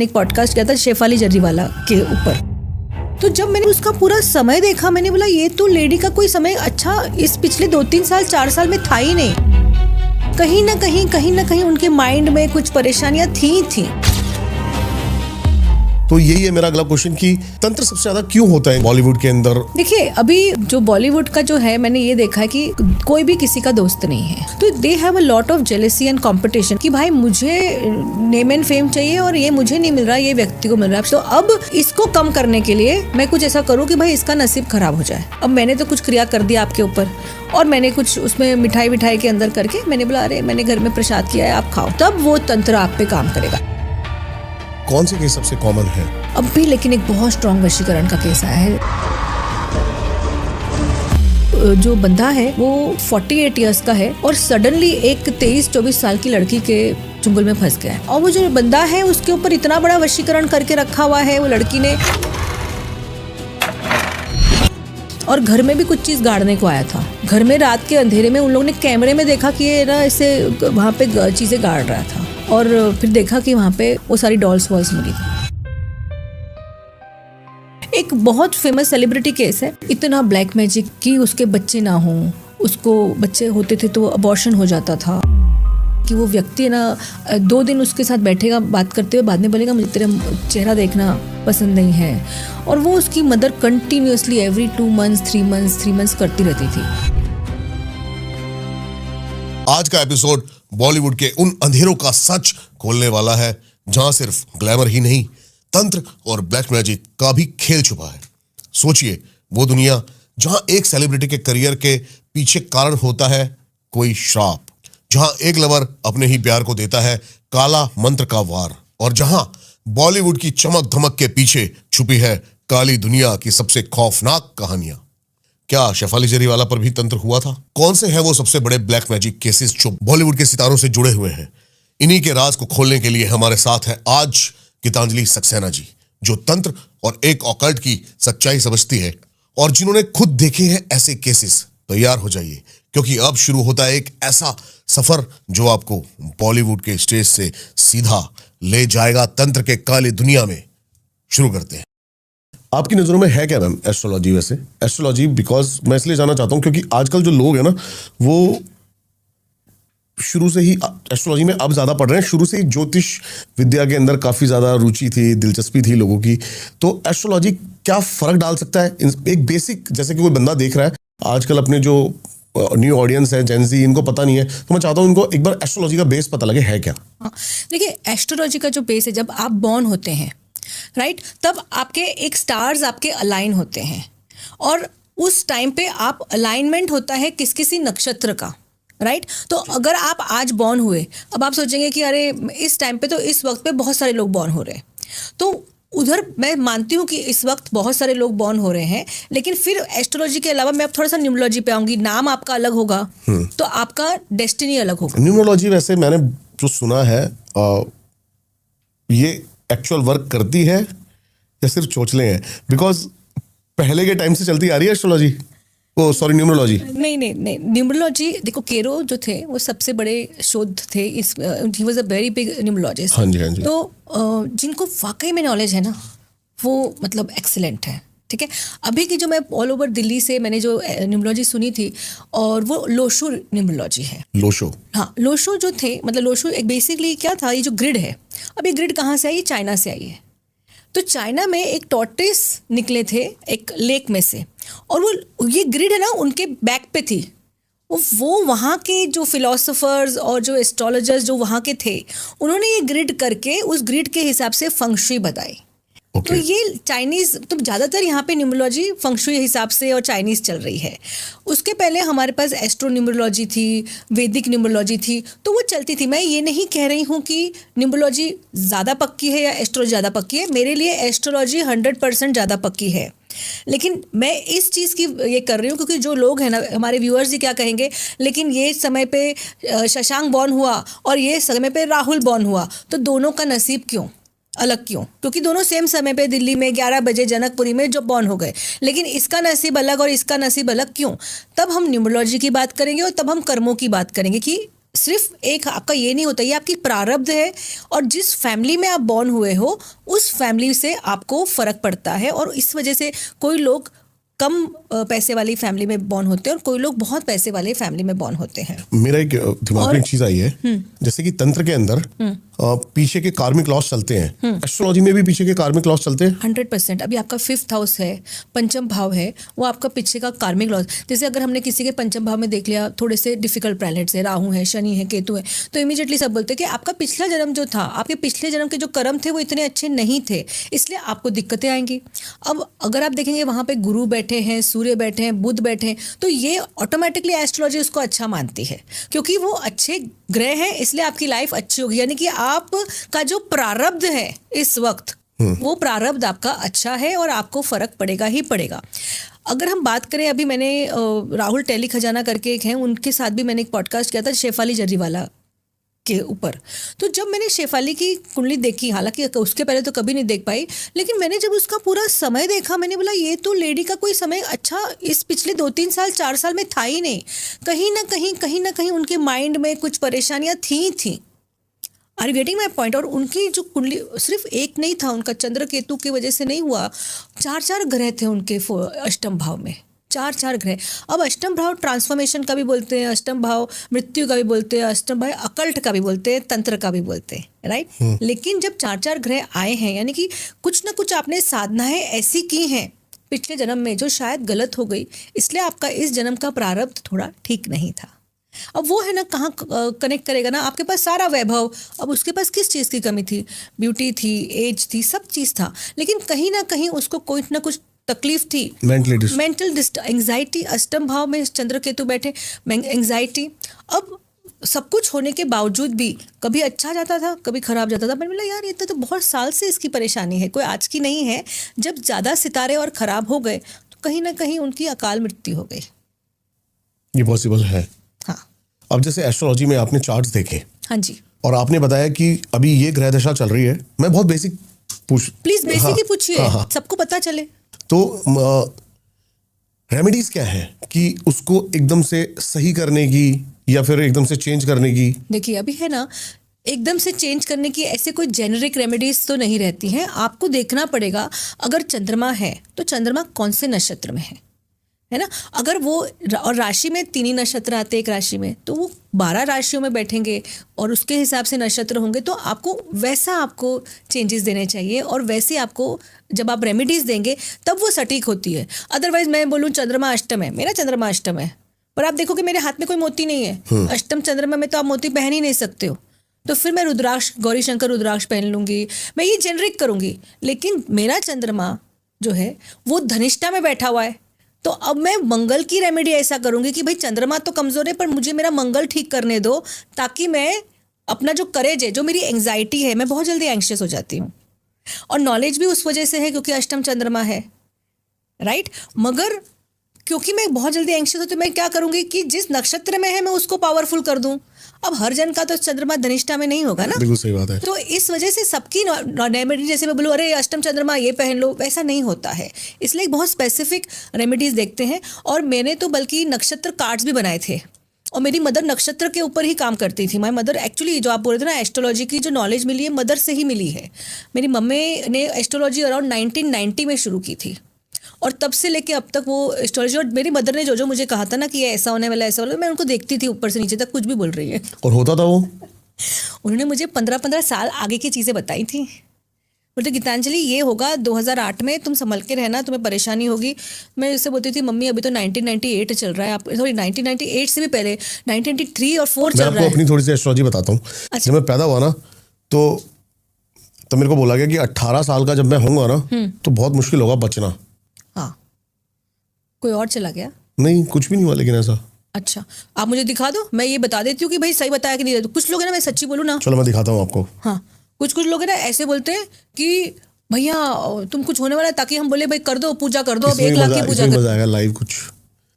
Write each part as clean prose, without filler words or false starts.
एक पॉडकास्ट किया था शेफाली जर्रीवाला के ऊपर। तो जब मैंने उसका पूरा समय देखा, मैंने बोला ये तो लेडी का कोई समय अच्छा इस पिछले 2-3 साल 4 साल में था ही नहीं। कहीं ना कहीं उनके माइंड में कुछ परेशानियां थी। तो यही है मेरा अगला क्वेश्चन कि तंत्र सबसे ज्यादा क्यों होता है बॉलीवुड के अंदर? देखिए, अभी जो बॉलीवुड का जो है, मैंने ये देखा है कि कोई भी किसी का दोस्त नहीं है। तो they have a lot of jealousy and competition कि भाई मुझे नेम एंड फेम चाहिए और ये मुझे नहीं मिल रहा, ये व्यक्ति को मिल रहा है। तो अब इसको कम करने के लिए मैं कुछ ऐसा करूँ कि भाई इसका नसीब खराब हो जाए। अब मैंने तो कुछ क्रिया कर दिया आपके ऊपर, और मैंने कुछ उसमें मिठाई के अंदर करके मैंने बोला अरे मैंने घर में प्रसाद किया है, आप खाओ। तब वो तंत्र आप पे काम करेगा। कौन से केस सबसे कॉमन है? अब भी लेकिन एक बहुत स्ट्रॉन्ग वशीकरण का केस आया है। जो बंदा है वो 48 इयर्स का है और सडनली एक 23-24 साल की लड़की के चुंगल में फंस गया है। और वो जो बंदा है उसके ऊपर इतना बड़ा वशीकरण करके रखा हुआ है वो लड़की ने, और घर में भी कुछ चीज गाड़ने को आया था। घर में रात के अंधेरे में उन लोगों ने कैमरे में देखा कि ये ना इसे वहाँ पे चीजें गाड़ रहा था, और फिर देखा कि वहाँ पे वो सारी डॉल्स वॉल्स मिली थी। एक बहुत फेमस सेलिब्रिटी केस है। इतना ब्लैक मैजिक कि उसके बच्चे ना हों, उसको बच्चे होते थे तो अबॉर्शन हो जाता था, कि वो व्यक्ति ना 2 दिन उसके साथ बैठेगा बात करते हुए, बाद में बोलेगा मुझे तेरा चेहरा देखना पसंद नहीं है। और वो उसकी mother continuously every 2 months 3 months करती रहती थी। आज का एपिसोड बॉलीवुड के उन अंधेरों का सच खोलने वाला है, जहां सिर्फ ग्लैमर ही नहीं, तंत्र और ब्लैक मैजिक का भी खेल छुपा है। सोचिए, वो दुनिया जहां एक सेलिब्रिटी के करियर के पीछे कारण होता है कोई श्राप, जहां एक लवर अपने ही प्यार को देता है काला मंत्र का वार, और जहां बॉलीवुड की चमक धमक के पीछे छुपी है काली दुनिया की सबसे खौफनाक कहानियां। क्या शेफाली जर्रीवाला पर भी तंत्र हुआ था? कौन से हैं वो सबसे बड़े ब्लैक मैजिक केसेस जो बॉलीवुड के सितारों से जुड़े हुए हैं? इन्हीं के राज को खोलने के लिए हमारे साथ है आज गीतांजलि सक्सेना जी, जो तंत्र और एक ऑकल्ट की सच्चाई समझती है और जिन्होंने खुद देखे हैं ऐसे केसेस। तैयार हो जाइए, क्योंकि अब शुरू होता है एक ऐसा सफर जो आपको बॉलीवुड के स्टेज से सीधा ले जाएगा तंत्र के काली दुनिया में। शुरू करते हैं। आपकी नजरों में है क्या मैम एस्ट्रोलॉजी? वैसे एस्ट्रोलॉजी बिकॉज मैं इसलिए जानना चाहता हूं क्योंकि आजकल जो लोग हैं ना, वो शुरू से ही एस्ट्रोलॉजी में अब ज्यादा पढ़ रहे हैं। शुरू से ही ज्योतिष विद्या के अंदर काफी ज्यादा रुचि थी, दिलचस्पी थी लोगों की। तो एस्ट्रोलॉजी क्या फर्क डाल सकता है? एक बेसिक, जैसे कि कोई बंदा देख रहा है आजकल, अपने जो न्यू ऑडियंस है जेनजी, इनको पता नहीं है, तो मैं चाहता हूं इनको एक बार एस्ट्रोलॉजी का बेस पता लगे है क्या। देखिए, एस्ट्रोलॉजी का जो बेस है, जब आप बॉर्न होते हैं राइट, तब आपके एक स्टार्स आपके अलाइन होते हैं, और उस टाइम पे आप अलाइनमेंट होता है किसी नक्षत्र का, राइट। तो अगर आप आज बॉर्न हुए, अब आप सोचेंगे कि अरे इस टाइम पे तो इस वक्त पे बहुत सारे लोग बॉर्न हो रहे हैं, तो उधर मैं मानती हूँ कि इस वक्त बहुत सारे लोग बॉर्न हो रहे हैं, लेकिन फिर एस्ट्रोलॉजी के अलावा मैं अब थोड़ा सा न्यूमरोलॉजी पे आऊंगी। नाम आपका अलग होगा तो आपका डेस्टिनी अलग होगा। न्यूमरोलॉजी वैसे मैंने जो सुना है, ये एक्चुअल वर्क करती है या सिर्फ चोचले हैं? बिकॉज पहले के टाइम से चलती आ रही है एस्ट्रोलॉजी, न्यूमरोलॉजी। नहीं, न्यूमरोलॉजी, देखो केरो जो थे वो सबसे बड़े शोध थे, इस he was a very big numerologist. हाँ जी। तो जिनको वाकई में नॉलेज है ना, वो मतलब एक्सीलेंट है, ठीक है। अभी की जो मैं ऑल ओवर दिल्ली से मैंने जो न्यूमरोलॉजी सुनी थी, और वो लोशो न्यूमरोलॉजी है। लोशो? हाँ, लोशो जो थे, मतलब लोशो एक बेसिकली क्या था, ये जो ग्रिड है, अब ये ग्रिड कहाँ से आई? चाइना से आई है। तो चाइना में एक टॉर्टोइस निकले थे एक लेक में से, और वो ये ग्रिड है ना उनके बैक पे थी। वो वहाँ के जो फिलोसोफर्स और जो एस्ट्रोलॉजर्स जो वहाँ के थे, उन्होंने ये ग्रिड करके उस ग्रिड के हिसाब से फंक्शुई बताई। तो ये चाइनीज, तो ज़्यादातर यहाँ पे न्यूमरोलॉजी फंक्शुई हिसाब से और चाइनीज चल रही है। उसके पहले हमारे पास एस्ट्रो न्यूमरोलॉजी थी, वैदिक न्यूमरोलॉजी थी, तो वो चलती थी। मैं ये नहीं कह रही हूँ कि न्यूमरोलॉजी ज़्यादा पक्की है या एस्ट्रोलॉजी ज़्यादा पक्की है। मेरे लिए एस्ट्रोलॉजी 100% ज़्यादा पक्की है, लेकिन मैं इस चीज़ की ये कर रही हूँ क्योंकि जो लोग हैं ना, हमारे व्यूअर्स ही क्या कहेंगे, लेकिन ये समय पे शशांक बॉर्न हुआ और ये समय पे राहुल बॉर्न हुआ, तो दोनों का नसीब क्यों अलग? क्यों? क्योंकि दोनों सेम समय पे दिल्ली में 11 बजे जनकपुरी में जो बॉर्न हो गए, लेकिन इसका नसीब अलग और इसका नसीब अलग क्यों? तब हम न्यूमरोलॉजी की बात करेंगे और तब हम कर्मों की बात करेंगे कि सिर्फ एक आपका ये नहीं होता, ये आपकी प्रारब्ध है, और जिस फैमिली में आप बॉर्न हुए हो उस फैमिली से आपको फ़र्क पड़ता है। और इस वजह से कोई लोग कम पैसे वाली फैमिली में बॉर्न होते हैं और कोई लोग बहुत पैसे वाले फैमिली में बॉर्न होते हैं। मेरा एक दिमाग में एक चीज आई है, जैसे कि तंत्र के अंदर पीछे के कार्मिक लॉस चलते हैं, एस्ट्रोलॉजी में भी पीछे के कार्मिक लॉस चलते हैं। 100%। अभी आपका 5th हाउस है, पंचम भाव है, वो आपका पीछे का कार्मिक लॉस। जैसे अगर हमने किसी के पंचम भाव में देख लिया थोड़े से डिफिकल्ट प्लैनेट्स है, राहु है, शनि है, केतु है, तो इमीडिएटली सब बोलते हैं कि आपका पिछला जन्म जो था, आपके पिछले जन्म के जो कर्म थे वो इतने अच्छे नहीं थे, इसलिए आपको दिक्कतें आएंगी। अब अगर आप देखेंगे वहाँ पे गुरु बैठे हैं, सूर्य बैठे हैं, बुध बैठे हैं, तो ये ऑटोमेटिकली एस्ट्रोलॉजी उसको अच्छा मानती है, क्योंकि वो अच्छे ग्रह हैं, इसलिए आपकी लाइफ अच्छी होगी। यानी कि आप का जो प्रारब्ध है इस वक्त, वो प्रारब्ध आपका अच्छा है और आपको फर्क पड़ेगा ही पड़ेगा। अगर हम बात करें, अभी मैंने राहुल टेली खजाना करके एक हैं, उनके साथ भी मैंने एक पॉडकास्ट किया था शेफाली जर्रीवाला के ऊपर। तो जब मैंने शेफाली की कुंडली देखी, हालांकि उसके पहले तो कभी नहीं देख पाई, लेकिन मैंने जब उसका पूरा समय देखा, मैंने बोला ये तो लेडी का कोई समय अच्छा इस पिछले 2-3 साल 4 साल में था ही नहीं। कहीं ना कहीं उनके माइंड में कुछ परेशानियां थी। Are you getting my point? और उनकी जो कुंडली सिर्फ एक नहीं था, उनका चंद्र केतु की वजह से नहीं हुआ, 4 ग्रह थे उनके अष्टम भाव में, 4 ग्रह। अब अष्टम भाव ट्रांसफॉर्मेशन का भी बोलते हैं, अष्टम भाव मृत्यु का भी बोलते हैं, अष्टम भाव अकल्ट का भी बोलते हैं, तंत्र का भी बोलते हैं, राइट। लेकिन जब 4 ग्रह आए हैं, यानी कि कुछ ना कुछ आपने साधनाएं ऐसी की हैं पिछले जन्म में जो शायद गलत हो गई, इसलिए आपका इस जन्म का प्रारब्ध थोड़ा ठीक नहीं था। अब वो है ना, कहाँ कनेक्ट करेगा ना, आपके पास सारा वैभव, अब उसके पास किस चीज़ की कमी थी? ब्यूटी थी, एज थी, सब चीज़ था, लेकिन कहीं ना कहीं उसको कोई ना कुछ तकलीफ थी, मेंटल एंग्जाइटी। अष्टम भाव में चंद्र केतु बैठे, एंग्जाइटी। अब सब कुछ होने के बावजूद भी कभी अच्छा जाता था, कभी खराब जाता था। मैंने बोला यार ये तो बहुत साल से इसकी परेशानी है, कोई आज की नहीं है। जब ज़्यादा सितारे और ख़राब हो गए तो कहीं ना कहीं उनकी अकाल मृत्यु हो गई। ये पॉसिबल है। हाँ। अब जैसे एस्ट्रोलॉजी में आपने चार्ट्स देखे, हाँ जी, और आपने बताया कि अभी ये ग्रह दशा चल रही है। मैं बहुत बेसिक प्लीज बेसिक ही पूछिए, हाँ। सबको पता चले। तो रेमेडीज क्या है कि उसको एकदम से सही करने की या फिर एकदम से चेंज करने की? देखिए अभी है ना, एकदम से चेंज करने की ऐसे कोई जेनरिक रेमेडीज तो नहीं रहती हैं। आपको देखना पड़ेगा, अगर चंद्रमा है तो चंद्रमा कौन से नक्षत्र में है ना। अगर वो और राशि में 3 ही नक्षत्र आते हैं एक राशि में, तो वो 12 राशियों में बैठेंगे और उसके हिसाब से नक्षत्र होंगे, तो आपको वैसा आपको चेंजेस देने चाहिए और वैसे आपको जब आप रेमेडीज देंगे तब वो सटीक होती है। अदरवाइज मैं बोलूँ चंद्रमा अष्टम है, मेरा चंद्रमा अष्टम है, पर आप देखो कि मेरे हाथ में कोई मोती नहीं है, अष्टम चंद्रमा में तो आप मोती पहन ही नहीं सकते हो, तो फिर मैं रुद्राक्ष, गौरी शंकर रुद्राक्ष पहन लूँगी, मैं ये जेनरिक करूँगी। लेकिन मेरा चंद्रमा जो है वो धनिष्ठा में बैठा हुआ है, तो अब मैं मंगल की रेमेडी ऐसा करूंगी कि भाई चंद्रमा तो कमजोर है पर मुझे मेरा मंगल ठीक करने दो, ताकि मैं अपना जो करेज है, जो मेरी एंग्जाइटी है, मैं बहुत जल्दी एंग्शियस हो जाती हूँ, और नॉलेज भी उस वजह से है क्योंकि अष्टम चंद्रमा है, राइट। मगर क्योंकि मैं बहुत जल्दी एंग्शियस होती हूँ, मैं क्या करूंगी कि जिस नक्षत्र में है मैं उसको पावरफुल कर दूं। अब हर जन का तो चंद्रमा धनिष्ठा में नहीं होगा ना, बिल्कुल सही बात है। तो इस वजह से सबकी रेमेडी, जैसे मैं बोलूँ अरे अष्टम चंद्रमा ये पहन लो, वैसा नहीं होता है। इसलिए बहुत स्पेसिफिक रेमेडीज देखते हैं। और मैंने तो बल्कि नक्षत्र कार्ड्स भी बनाए थे, और मेरी मदर नक्षत्र के ऊपर ही काम करती थी। माय मदर एक्चुअली, जो आप बोल रहे थे ना एस्ट्रोलॉजी की जो नॉलेज मिली है, मदर से ही मिली है। मेरी मम्मी ने एस्ट्रोलॉजी अराउंड 1990 में शुरू की थी, और तब से लेके अब तक वो एस्ट्रोलॉजी, और मेरी मदर ने जो मुझे कहा था ना कि ये ऐसा होने वाला, ऐसा होने वाला, मैं उनको देखती थी ऊपर से नीचे तक, कुछ भी बोल रही है। और होता था वो? उन्होंने मुझे 15-15 साल आगे की चीज़ें बताई थी। बोलते गीतांजलि ये होगा 2008 में, तुम संभल के रहना, तुम्हें परेशानी होगी। मैं उससे बोलती थी मम्मी अभी तो 1998 चल रहा है, आप सॉरी 1998 से भी पहले 1993 और 4 चल रहा है। मैं आपको अपनी थोड़ी सी एस्ट्रोलॉजी बताता हूँ। अच्छा। जब मैं पैदा हुआ ना, तो मेरे को बोला गया कि 18 साल का जब मैं होऊंगा ना, तो बहुत मुश्किल होगा बचना। हाँ, कोई और चला गया? नहीं, कुछ भी नहीं हुआ लेकिन ऐसा। अच्छा, आप मुझे दिखा दो, मैं ये बता देती हूँ कि भाई सही बताया कि नहीं। कुछ लोग है ना, मैं सच्ची बोलूँ ना, चलो मैं दिखाता हूँ आपको। हाँ, कुछ लोग है ना ऐसे बोलते हैं कि भैया तुम कुछ होने वाला है, ताकि हम बोले भाई कर दो, पूजा कर दो, अब 1 लाख की पूजा कर दो। आएगा लाइव कुछ।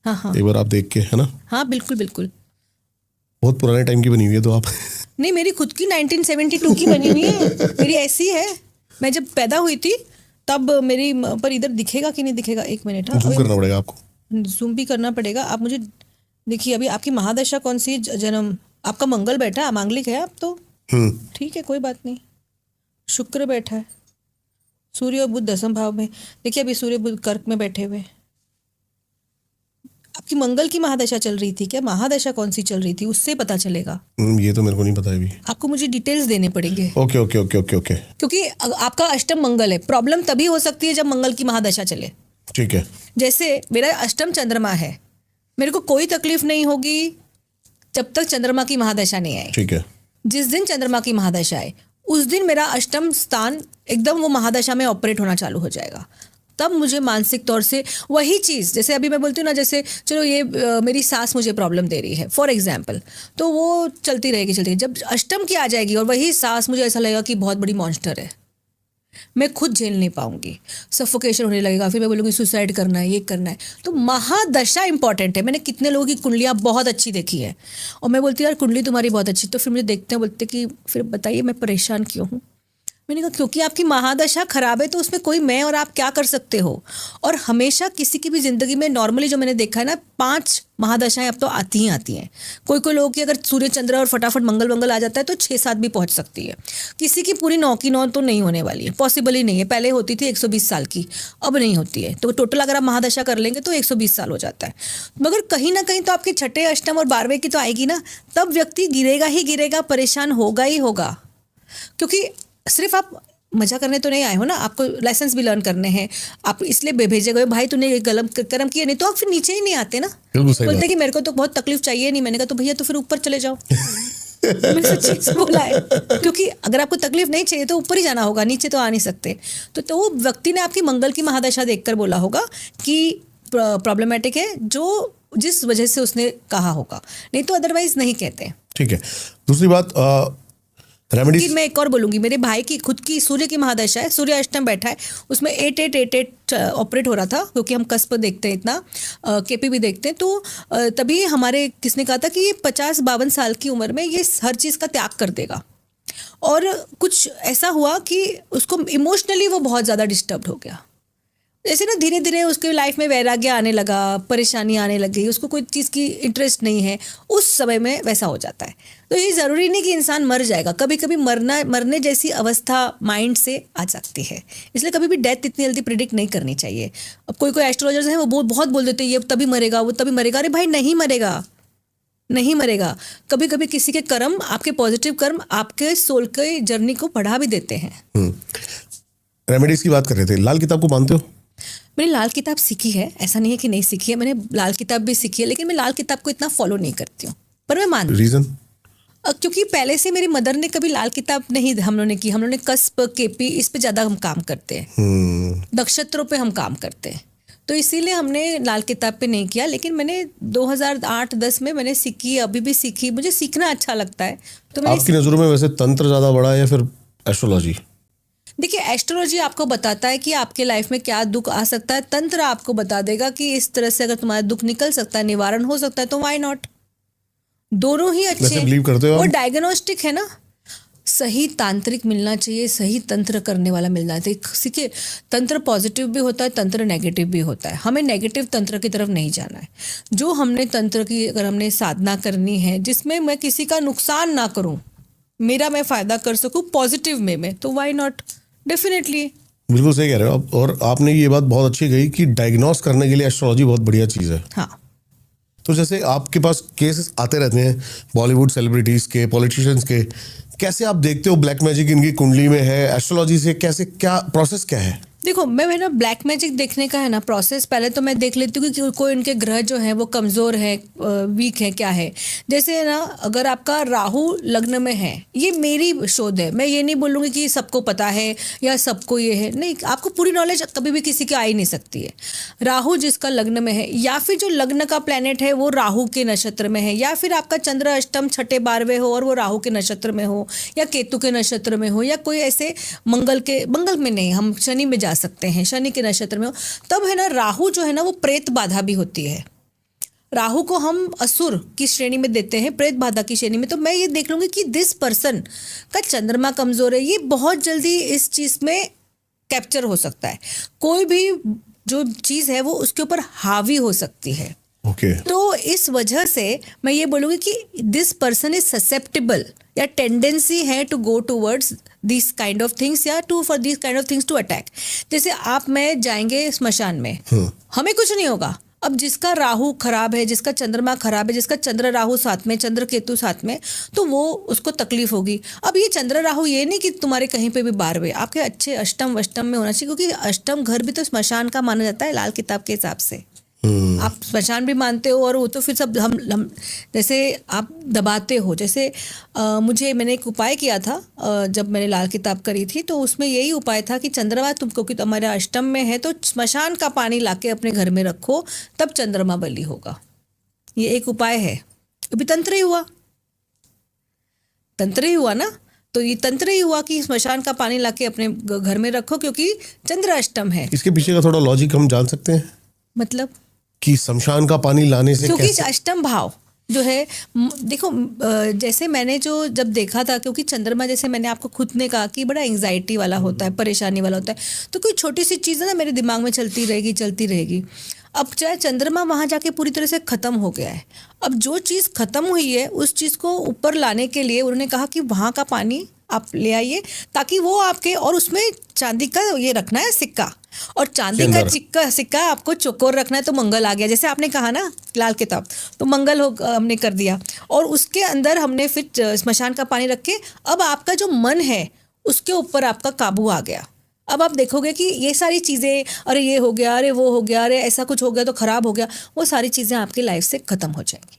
हाँ हाँ, एक बार आप देख के, है ना। हाँ बिल्कुल बिल्कुल। बहुत पुराने टाइम की बनी हुई है तो आप। नहीं, मेरी खुद की 1972 की बनी हुई है, मेरी ऐसी है। मैं जब पैदा हुई थी तब मेरी, पर इधर दिखेगा कि नहीं दिखेगा, 1 मिनट। जूम करना पड़ेगा आपको, जूम भी करना पड़ेगा। आप मुझे देखिए, अभी आपकी महादशा कौन सी जन्म आपका मंगल बैठा है, अमांगलिक है आप तो ठीक है, कोई बात नहीं। शुक्र बैठा है, सूर्य और बुध दसम भाव में। देखिए अभी सूर्य बुध कर्क में बैठे हुए। आपकी मंगल की महादशा चल रही थी क्या? महादशा कौन सी चल रही थी उससे पता चलेगा। ये तो मेरे को नहीं पता अभी। आपको मुझे डिटेल्स देने पड़ेंगे। Okay okay okay okay okay. क्योंकि आपका अष्टम मंगल है। प्रॉब्लम तभी हो सकती है जब मंगल की महादशा चले। ठीक है। जैसे मेरा अष्टम चंद्रमा है, मेरे को कोई तकलीफ नहीं होगी जब तक चंद्रमा की महादशा नहीं आए। ठीक है। जिस दिन चंद्रमा की महादशा आए उस दिन मेरा अष्टम स्थान एकदम वो महादशा में ऑपरेट होना चालू हो जाएगा। तब मुझे मानसिक तौर से वही चीज़, जैसे अभी मैं बोलती हूँ ना, जैसे चलो ये मेरी सास मुझे प्रॉब्लम दे रही है फॉर एग्जाम्पल, तो वो चलती रहेगी। जब अष्टम की आ जाएगी और वही सास, मुझे ऐसा लगेगा कि बहुत बड़ी मॉन्स्टर है, मैं खुद झेल नहीं पाऊंगी, सफोकेशन होने लगेगा, फिर मैं बोलूँगी सुसाइड करना है, ये करना है। तो महादशा इंपॉर्टेंट है। मैंने कितने लोगों की कुंडलियाँ बहुत अच्छी देखी है और मैं बोलती यार कुंडली तुम्हारी बहुत अच्छी, तो फिर मुझे देखते हैं, बोलते कि फिर बताइए मैं परेशान क्यों हूँ। मैंने कहा क्योंकि आपकी महादशा खराब है, तो उसमें कोई मैं और आप क्या कर सकते हो। और हमेशा किसी की भी ज़िंदगी में नॉर्मली जो मैंने देखा है ना, 5 महादशाएं अब तो आती ही आती हैं। कोई लोगों की अगर सूर्य चंद्र और फटाफट मंगल आ जाता है तो 6-7 भी पहुंच सकती है। किसी की पूरी 9 की 9 तो नहीं होने वाली है, पॉसिबल ही नहीं है। पहले होती थी 120 साल की, अब नहीं होती है। तो टोटल अगर आप महादशा कर लेंगे तो 120 साल हो जाता है। मगर कहीं ना कहीं तो आपके छठे, अष्टम और 12वें की तो आएगी ना, तब व्यक्ति गिरेगा ही गिरेगा, परेशान होगा ही होगा। क्योंकि सिर्फ आप मजा करने तो नहीं आए हो ना, आपको लाइसेंस भी लर्न करने हैं। आप इसलिए भेजे गए भाई तूने गलत कर्म किए, नहीं तो आप फिर नीचे ही नहीं आते ना। बोलते कि मेरे को तो बहुत तकलीफ चाहिए नहीं। मैंने कहा तो भैया तो फिर ऊपर चले जाओ। मैंने सच्ची से बोला है, क्योंकि अगर आपको तकलीफ नहीं चाहिए तो ऊपर ही जाना होगा, नीचे तो आ नहीं सकते। तो वो व्यक्ति ने आपकी मंगल की महादशा देखकर बोला होगा कि प्रॉब्लमेटिक है, जो जिस वजह से उसने कहा होगा, नहीं तो अदरवाइज नहीं कहते। ठीक है। दूसरी बात रेमेडीज, मैं एक और बोलूंगी, मेरे भाई की खुद की सूर्य की महादशा है, सूर्य अष्टम बैठा है, उसमें 8 ऑपरेट हो रहा था, क्योंकि हम कस्प देखते हैं इतना, केपी भी देखते हैं। तो तभी हमारे किसने कहा था कि ये 50-52 साल की उम्र में ये हर चीज़ का त्याग कर देगा। और कुछ ऐसा हुआ कि उसको इमोशनली वो बहुत ज़्यादा डिस्टर्ब हो गया। जैसे ना धीरे धीरे उसके लाइफ में वैराग्य आने लगा, परेशानी आने लग गई, उसको कोई चीज़ की इंटरेस्ट नहीं है, उस समय में वैसा हो जाता है। तो ये ज़रूरी नहीं कि इंसान मर जाएगा, कभी कभी मरने जैसी अवस्था माइंड से आ सकती है। इसलिए कभी भी डेथ इतनी जल्दी प्रिडिक्ट नहीं करनी चाहिए। अब कोई एस्ट्रोलॉजर्स हैं वो बहुत बोल देते हैं ये तभी मरेगा, वो तभी मरेगा। अरे भाई नहीं मरेगा, नहीं मरेगा। कभी कभी किसी के कर्म, आपके पॉजिटिव कर्म आपके सोल के जर्नी को बढ़ा भी देते हैं। रेमेडीज की बात कर रहे थे, लाल किताब को मानते हो? मैंने लाल किताब सीखी है, ऐसा नहीं है कि नहीं सीखी है, मैंने लाल किताब भी सीखी है, लेकिन मैं लाल किताब को इतना फॉलो नहीं करती हूँ, पर मैं मानती हूँ। रीजन? क्योंकि पहले से मेरी मदर ने कभी लाल किताब नहीं हम लोगों ने की। हम लोगों ने कस्प, केपी, इस पे ज़्यादा हम काम करते हैं, नक्षत्रों पे हम काम करते हैं, तो इसीलिए हमने लाल किताब पे नहीं किया। लेकिन मैंने 2008-10 में मैंने सीखी, अभी भी सीखी, मुझे सीखना अच्छा लगता है। तो आपकी नज़रों में वैसे तंत्र ज़्यादा बड़ा है या फिर एस्ट्रोलॉजी? देखिए, एस्ट्रोलॉजी आपको बताता है कि आपके लाइफ में क्या दुख आ सकता है, तंत्र आपको बता देगा कि इस तरह से अगर तुम्हारा दुख निकल सकता है, निवारण हो सकता है, तो व्हाई नॉट। दोनों ही अच्छे हैं। बिलीव करते हो? वो डायग्नोस्टिक है ना, सही तांत्रिक मिलना चाहिए, सही तंत्र करने वाला मिलना चाहिए। सीखिए, तंत्र पॉजिटिव भी होता है, तंत्र नेगेटिव भी होता है। हमें नेगेटिव तंत्र की तरफ नहीं जाना है। जो हमने तंत्र की, अगर हमने साधना करनी है जिसमें मैं किसी का नुकसान ना करूं, मेरा मैं फ़ायदा कर सकूं पॉजिटिव में, तो व्हाई नॉट, डेफिनेटली। बिल्कुल सही कह रहे हो आप। और आपने ये बात बहुत अच्छी कही कि डायग्नोस करने के लिए एस्ट्रोलॉजी बहुत बढ़िया चीज़ है। हाँ। तो जैसे आपके पास केसेस आते रहते हैं बॉलीवुड सेलिब्रिटीज़ के, पॉलिटिशियंस के, कैसे आप देखते हो ब्लैक मैजिक इनकी कुंडली में है? एस्ट्रोलॉजी से कैसे, क्या प्रोसेस क्या है? देखो, मैं ना ब्लैक मैजिक देखने का है ना प्रोसेस, पहले तो मैं देख लेती हूँ कि कोई उनके ग्रह जो है वो कमज़ोर है, वीक है, क्या है। जैसे ना, अगर आपका राहु लग्न में है, ये मेरी शोध है, मैं ये नहीं बोलूँगी कि सबको पता है या सबको ये है, नहीं। आपको पूरी नॉलेज कभी भी किसी की आ ही नहीं सकती है। राहु जिसका लग्न में है, या फिर जो लग्न का प्लैनेट है वो राहु के नक्षत्र में है, या फिर आपका चंद्र अष्टम छठे 12वें हो और वो राहु के नक्षत्र में हो, या केतु के नक्षत्र में हो, या कोई ऐसे मंगल में नहीं, हम शनि में जा सकते हैं, शनि के नक्षत्र में हो, तब है ना राहु जो है ना वो प्रेत बाधा भी होती है। राहु को हम असुर की श्रेणी में देते हैं, प्रेत बाधा की श्रेणी में। तो मैं ये देख लूंगी कि दिस पर्सन का चंद्रमा कमजोर है, ये बहुत जल्दी इस चीज में कैप्चर हो सकता है। कोई भी जो चीज है वो उसके ऊपर हावी हो सकती है। ओके तो इस वजह से मैं ये बोलूँगी कि दिस पर्सन इज ससेप्टेबल या टेंडेंसी है to go towards this kind of things या to for this kind of things to attack. जैसे आप मैं जाएंगे स्मशान में, हमें कुछ नहीं होगा। अब जिसका राहु खराब है, जिसका चंद्रमा खराब है, जिसका चंद्र राहु साथ में, चंद्र केतु साथ में, तो वो उसको तकलीफ होगी। अब ये चंद्र राहु ये नहीं कि तुम्हारे कहीं पे भी 12वें, आपके अच्छे अष्टम वष्टम में होना चाहिए, क्योंकि अष्टम घर भी तो स्मशान का माना जाता है लाल किताब के हिसाब से। आप स्मशान भी मानते हो और वो तो फिर सब हम जैसे आप दबाते हो। जैसे मैंने एक उपाय किया था जब मैंने लाल किताब करी थी, तो उसमें यही उपाय था कि चंद्रमा तुमको कि तुम्हारे अष्टम में है तो स्मशान का पानी लाके अपने घर में रखो, तब चंद्रमा बली होगा। ये एक उपाय है। अभी तंत्र ही हुआ ना, तो ये तंत्र ही हुआ कि स्मशान का पानी लाके अपने घर में रखो, क्योंकि चंद्र अष्टम है। इसके पीछे का थोड़ा लॉजिक हम जान सकते हैं मतलब कि शमशान का पानी लाने से क्योंकि कैसे? अष्टम भाव जो है, देखो जैसे मैंने जब देखा था, क्योंकि चंद्रमा जैसे मैंने आपको खुद ने कहा कि बड़ा एंग्जाइटी वाला होता है, परेशानी वाला होता है, तो कोई छोटी सी चीज़ है ना मेरे दिमाग में चलती रहेगी। अब चाहे चंद्रमा वहाँ जाके पूरी तरह से ख़त्म हो गया है, अब जो चीज़ ख़त्म हुई है उस चीज़ को ऊपर लाने के लिए उन्होंने कहा कि वहाँ का पानी आप ले आइए, ताकि वो आपके, और उसमें चांदी का ये रखना है सिक्का, और चांदी का सिक्का आपको चौकोर रखना है, तो मंगल आ गया। जैसे आपने कहा ना लाल किताब, तो मंगल हमने कर दिया, और उसके अंदर हमने फिर स्मशान का पानी रख के, अब आपका जो मन है उसके ऊपर आपका काबू आ गया। अब आप देखोगे कि ये सारी चीज़ें, अरे ये हो गया, अरे वो हो गया, अरे ऐसा कुछ हो गया तो ख़राब हो गया, वो सारी चीज़ें आपकी लाइफ से ख़त्म हो जाएंगी।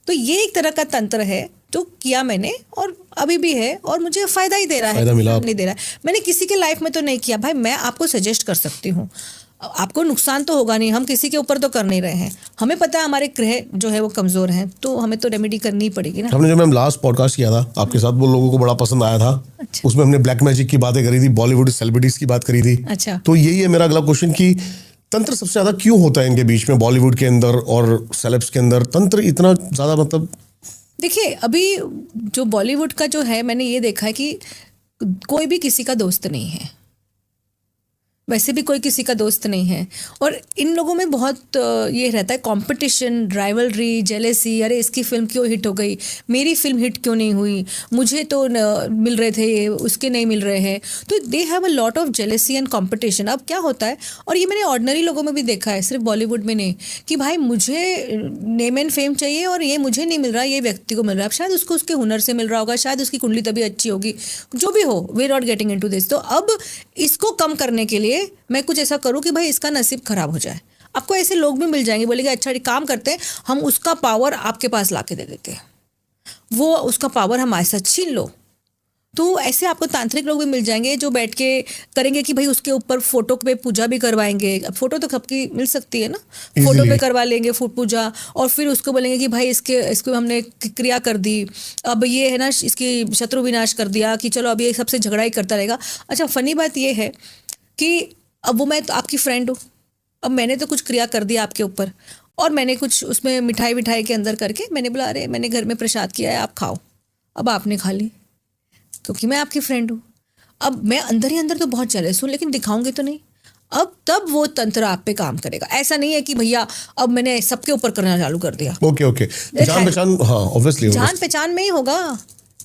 तो ये एक तरह का तंत्र है जो किया मैंने, और अभी भी है, और मुझे फ़ायदा ही दे रहा है, नहीं दे रहा है। मैंने किसी के लाइफ में तो नहीं किया भाई, मैं आपको सजेस्ट कर सकती हूँ, आपको नुकसान तो होगा नहीं, हम किसी के ऊपर तो कर नहीं रहे हैं, हमें पता है हमारे ग्रह जो है वो कमज़ोर हैं, तो हमें तो रेमेडी करनी ही पड़ेगी ना। हमने जो मैम लास्ट पॉडकास्ट किया था आपके साथ, वो लोगों को बड़ा पसंद आया था। अच्छा। उसमें हमने ब्लैक मैजिक की बातें करी थी, बॉलीवुड सेलिब्रिटीज की बात करी थी। अच्छा। तो यही है मेरा अगला क्वेश्चन कि तंत्र सबसे ज्यादा क्यों होता है इनके बीच में, बॉलीवुड के अंदर और सेलेब्स के अंदर तंत्र इतना ज्यादा? मतलब देखिए, अभी जो बॉलीवुड का जो है, मैंने ये देखा है कि कोई भी किसी का दोस्त नहीं है, वैसे भी कोई किसी का दोस्त नहीं है, और इन लोगों में बहुत ये रहता है कंपटीशन, राइवलरी, जेलेसी, अरे इसकी फिल्म क्यों हिट हो गई, मेरी फिल्म हिट क्यों नहीं हुई, मुझे तो मिल रहे थे उसके नहीं मिल रहे हैं, तो they have a lot of jealousy and competition. अब क्या होता है, और ये मैंने ऑर्डिनरी लोगों में भी देखा है, सिर्फ बॉलीवुड में नहीं, कि भाई मुझे नेम एंड फेम चाहिए और ये मुझे नहीं मिल रहा, ये व्यक्ति को मिल रहा है। अब शायद उसको उसके हुनर से मिल रहा होगा, शायद उसकी कुंडली तभी अच्छी होगी, जो भी हो, we are not getting into this. तो अब इसको कम करने के लिए मैं कुछ ऐसा करूं कि भाई इसका नसीब खराब हो जाए। आपको ऐसे लोग भी मिल जाएंगे, बोलेंगे अच्छा एक काम करते हैं, हम उसका पावर आपके पास लाके दे देते हैं, वो उसका पावर हमारे साथ छीन लो। तो ऐसे आपको तांत्रिक लोग भी मिल जाएंगे जो बैठ के करेंगे कि भाई उसके ऊपर फोटो पे पूजा भी करवाएंगे। अब फोटो तो सबकी मिल सकती है ना, फोटो पे करवा लेंगे पूजा, और फिर उसको बोलेंगे कि भाई इसको हमने क्रिया कर दी, अब ये है ना इसकी शत्रु विनाश कर दिया, कि चलो अब ये सबसे झगड़ा ही करता रहेगा। अच्छा, फनी बात ये है कि अब वो मैं तो आपकी फ्रेंड हूँ, अब मैंने तो कुछ क्रिया कर दिया आपके ऊपर, और मैंने कुछ उसमें मिठाई के अंदर करके मैंने बोला अरे मैंने घर में प्रसाद किया है, आप खाओ। अब आपने खा ली क्योंकि मैं आपकी फ्रेंड हूँ। अब मैं अंदर ही अंदर तो बहुत जेलस हूँ, लेकिन दिखाऊंगी तो नहीं। अब तब वो तंत्र आप पे काम करेगा। ऐसा नहीं है कि भैया अब मैंने सबके ऊपर करना चालू कर दिया। ओके जान पहचान, हाँ ऑब्वियसली जान पहचान में ही होगा,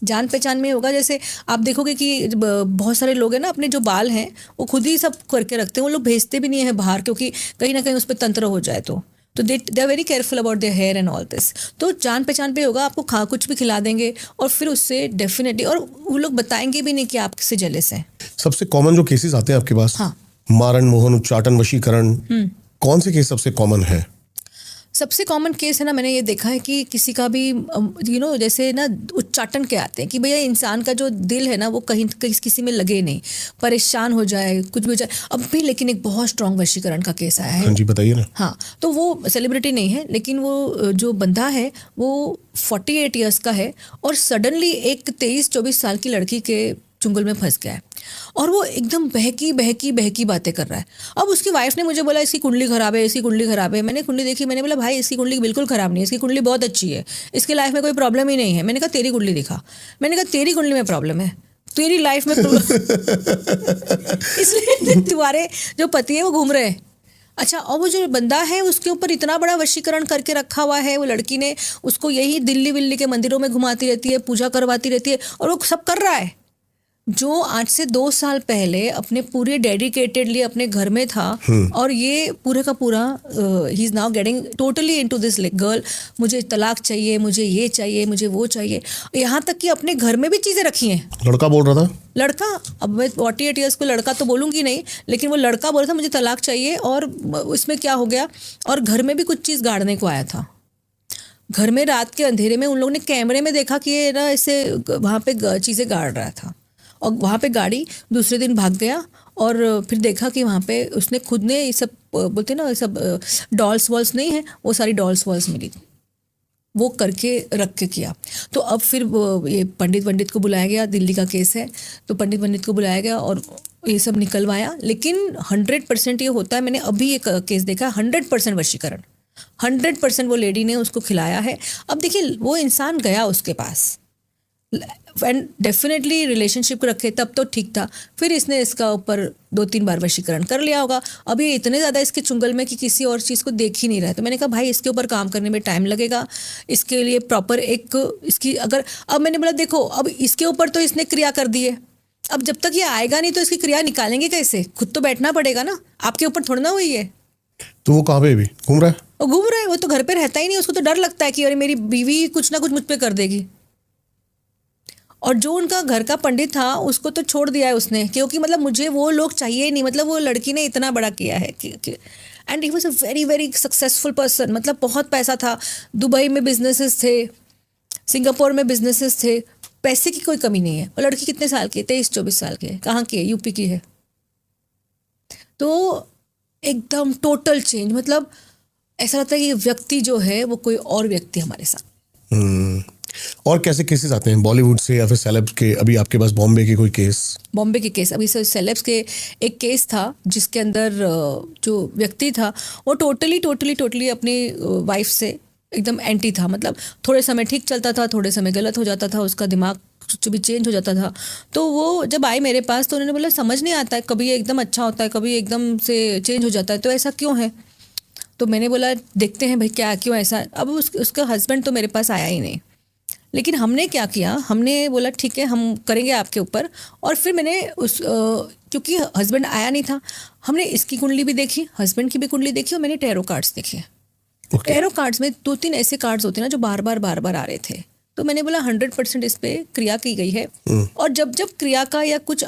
जान पहचान में होगा। जैसे आप देखोगे कि बहुत सारे लोग हैं ना, अपने जो बाल हैं वो खुद ही सब करके रखते हैं, वो लोग भेजते भी नहीं है बाहर, क्योंकि कहीं ना कहीं उस पर तंत्र हो जाए तो they are very careful about their hair and all this. तो जान पहचान पे होगा, आपको कुछ भी खिला देंगे और फिर उससे डेफिनेटली, और वो लोग बताएंगे भी नहीं कि आप किससे जेलस हैं। सबसे कॉमन जो केसेस आते हैं आपके पास, हाँ, मारण, मोहन, उच्चाटन, वशीकरण, कौन से केस सबसे कॉमन है? सबसे कॉमन केस है ना, मैंने ये देखा है कि किसी का भी जैसे ना उच्चाटन के आते हैं कि भैया इंसान का जो दिल है ना वो कहीं किसी में लगे नहीं, परेशान हो जाए, कुछ भी हो जाए। अब भी लेकिन एक बहुत स्ट्रॉन्ग वशीकरण का केस आया है। हाँ जी, बताइए ना। हाँ, तो वो सेलिब्रिटी नहीं है, लेकिन वो जो बंदा है वो 48 ईयर्स का है, और सडनली एक 23-24 साल की लड़की के चुंगल में फंस गया है, और वो एकदम बहकी बातें कर रहा है। अब उसकी वाइफ ने मुझे बोला इसकी कुंडली खराब है, इसकी कुंडली खराब है। मैंने कुंडली देखी, मैंने बोला भाई इसकी कुंडली बिल्कुल खराब नहीं है, इसकी कुंडली बहुत अच्छी है, इसकी लाइफ में कोई प्रॉब्लम ही नहीं है। मैंने कहा तेरी कुंडली दिखा, मैंने कहा तेरी कुंडली में प्रॉब्लम है, तेरी लाइफ में इसलिए तुम्हारे जो पति है वो घूम रहे हैं। अच्छा, और वो जो बंदा है उसके ऊपर इतना बड़ा वशीकरण करके रखा हुआ है, वो लड़की ने उसको यही दिल्ली विल्ली के मंदिरों में घुमाती रहती है, पूजा करवाती रहती है, और वो सब कर रहा है जो आज से 2 साल पहले अपने पूरे डेडिकेटेडली अपने घर में था। और ये पूरे का पूरा he is now getting totally into this girl, मुझे तलाक चाहिए, मुझे ये चाहिए, मुझे वो चाहिए, यहाँ तक कि अपने घर में भी चीज़ें रखी हैं। लड़का बोल रहा था, लड़का, अब मैं 48 ईयर्स को लड़का तो बोलूँगी नहीं, लेकिन वो लड़का बोल रहा था मुझे तलाक चाहिए, और इसमें क्या हो गया, और घर में भी कुछ चीज़ गाड़ने को आया था। घर में रात के अंधेरे में उन लोगों ने कैमरे में देखा कि ये ना ऐसे वहाँ पे चीज़ें गाड़ रहा था, और वहाँ पे गाड़ी दूसरे दिन भाग गया, और फिर देखा कि वहाँ पे उसने खुद ने ये सब बोलते ना, ये सब डॉल्स वॉल्स नहीं है, वो सारी डॉल्स वॉल्स मिली थी, वो करके रख के किया। तो अब फिर ये पंडित को बुलाया गया, दिल्ली का केस है, तो पंडित को बुलाया गया और ये सब निकलवाया। लेकिन 100% ये होता है, मैंने अभी एक केस देखा, 100% वशीकरण, 100% वो लेडी ने उसको खिलाया है। अब देखिए वो इंसान गया उसके पास, एंड डेफिनेटली रिलेशनशिप को रखे तब तो ठीक था, फिर इसने इसका ऊपर 2-3 बार वशीकरण कर लिया होगा। अब ये इतने ज़्यादा इसके चुंगल में कि किसी और चीज़ को देख ही नहीं रहा है। तो मैंने कहा भाई इसके ऊपर काम करने में टाइम लगेगा, इसके लिए प्रॉपर एक इसकी अगर, अब मैंने बोला देखो अब इसके ऊपर तो इसने क्रिया कर दी है, अब जब तक ये आएगा नहीं तो इसकी क्रिया निकालेंगे कैसे, खुद तो बैठना पड़ेगा ना, आपके ऊपर थोड़ा ना हुई है। तो वो कहाँ पे अभी घूम रहा है? वो घूम रहा है, वो तो घर पे रहता ही नहीं, उसको तो डर लगता है कि अरे मेरी बीवी कुछ ना कुछ मुझ पर कर देगी। और जो उनका घर का पंडित था उसको तो छोड़ दिया है उसने, क्योंकि मतलब मुझे वो लोग चाहिए नहीं, मतलब वो लड़की ने इतना बड़ा किया है कि and he was a very very successful person, मतलब बहुत पैसा था, दुबई में बिजनेसेस थे, सिंगापुर में बिजनेसेस थे, पैसे की कोई कमी नहीं है। और लड़की कितने साल की है, 23-24 साल की है, कहाँ की है, यूपी की है। तो एकदम टोटल चेंज, मतलब ऐसा लगता है कि व्यक्ति जो है वो कोई और व्यक्ति हमारे साथ। और कैसे केसेस आते हैं बॉलीवुड से या फिर सेलेब्स के? अभी आपके पास बॉम्बे के कोई केस? बॉम्बे के केस, अभी सर सेलेब्स के एक केस था जिसके अंदर जो व्यक्ति था वो टोटली अपनी वाइफ से एकदम एंटी था, मतलब थोड़े समय ठीक चलता था, थोड़े समय गलत हो जाता था, उसका दिमाग जो भी चेंज हो जाता था। तो वो जब आए मेरे पास तो उन्होंने बोला समझ नहीं आता है, कभी एकदम अच्छा होता है, कभी एकदम से चेंज हो जाता है, तो ऐसा क्यों है? तो मैंने बोला देखते हैं भाई क्या क्यों ऐसा। अब उसका हस्बैंड तो मेरे पास आया ही नहीं, लेकिन हमने क्या किया, हमने बोला ठीक है हम करेंगे आपके ऊपर। और फिर मैंने क्योंकि हस्बैंड आया नहीं था, हमने इसकी कुंडली भी देखी, हस्बैंड की भी कुंडली देखी, और मैंने टैरो कार्ड्स देखे। टैरो कार्ड्स में 2-3 ऐसे कार्ड्स होते हैं ना जो बार बार आ रहे थे। तो मैंने बोला 100% इस पे क्रिया की गई है। और जब क्रिया का या कुछ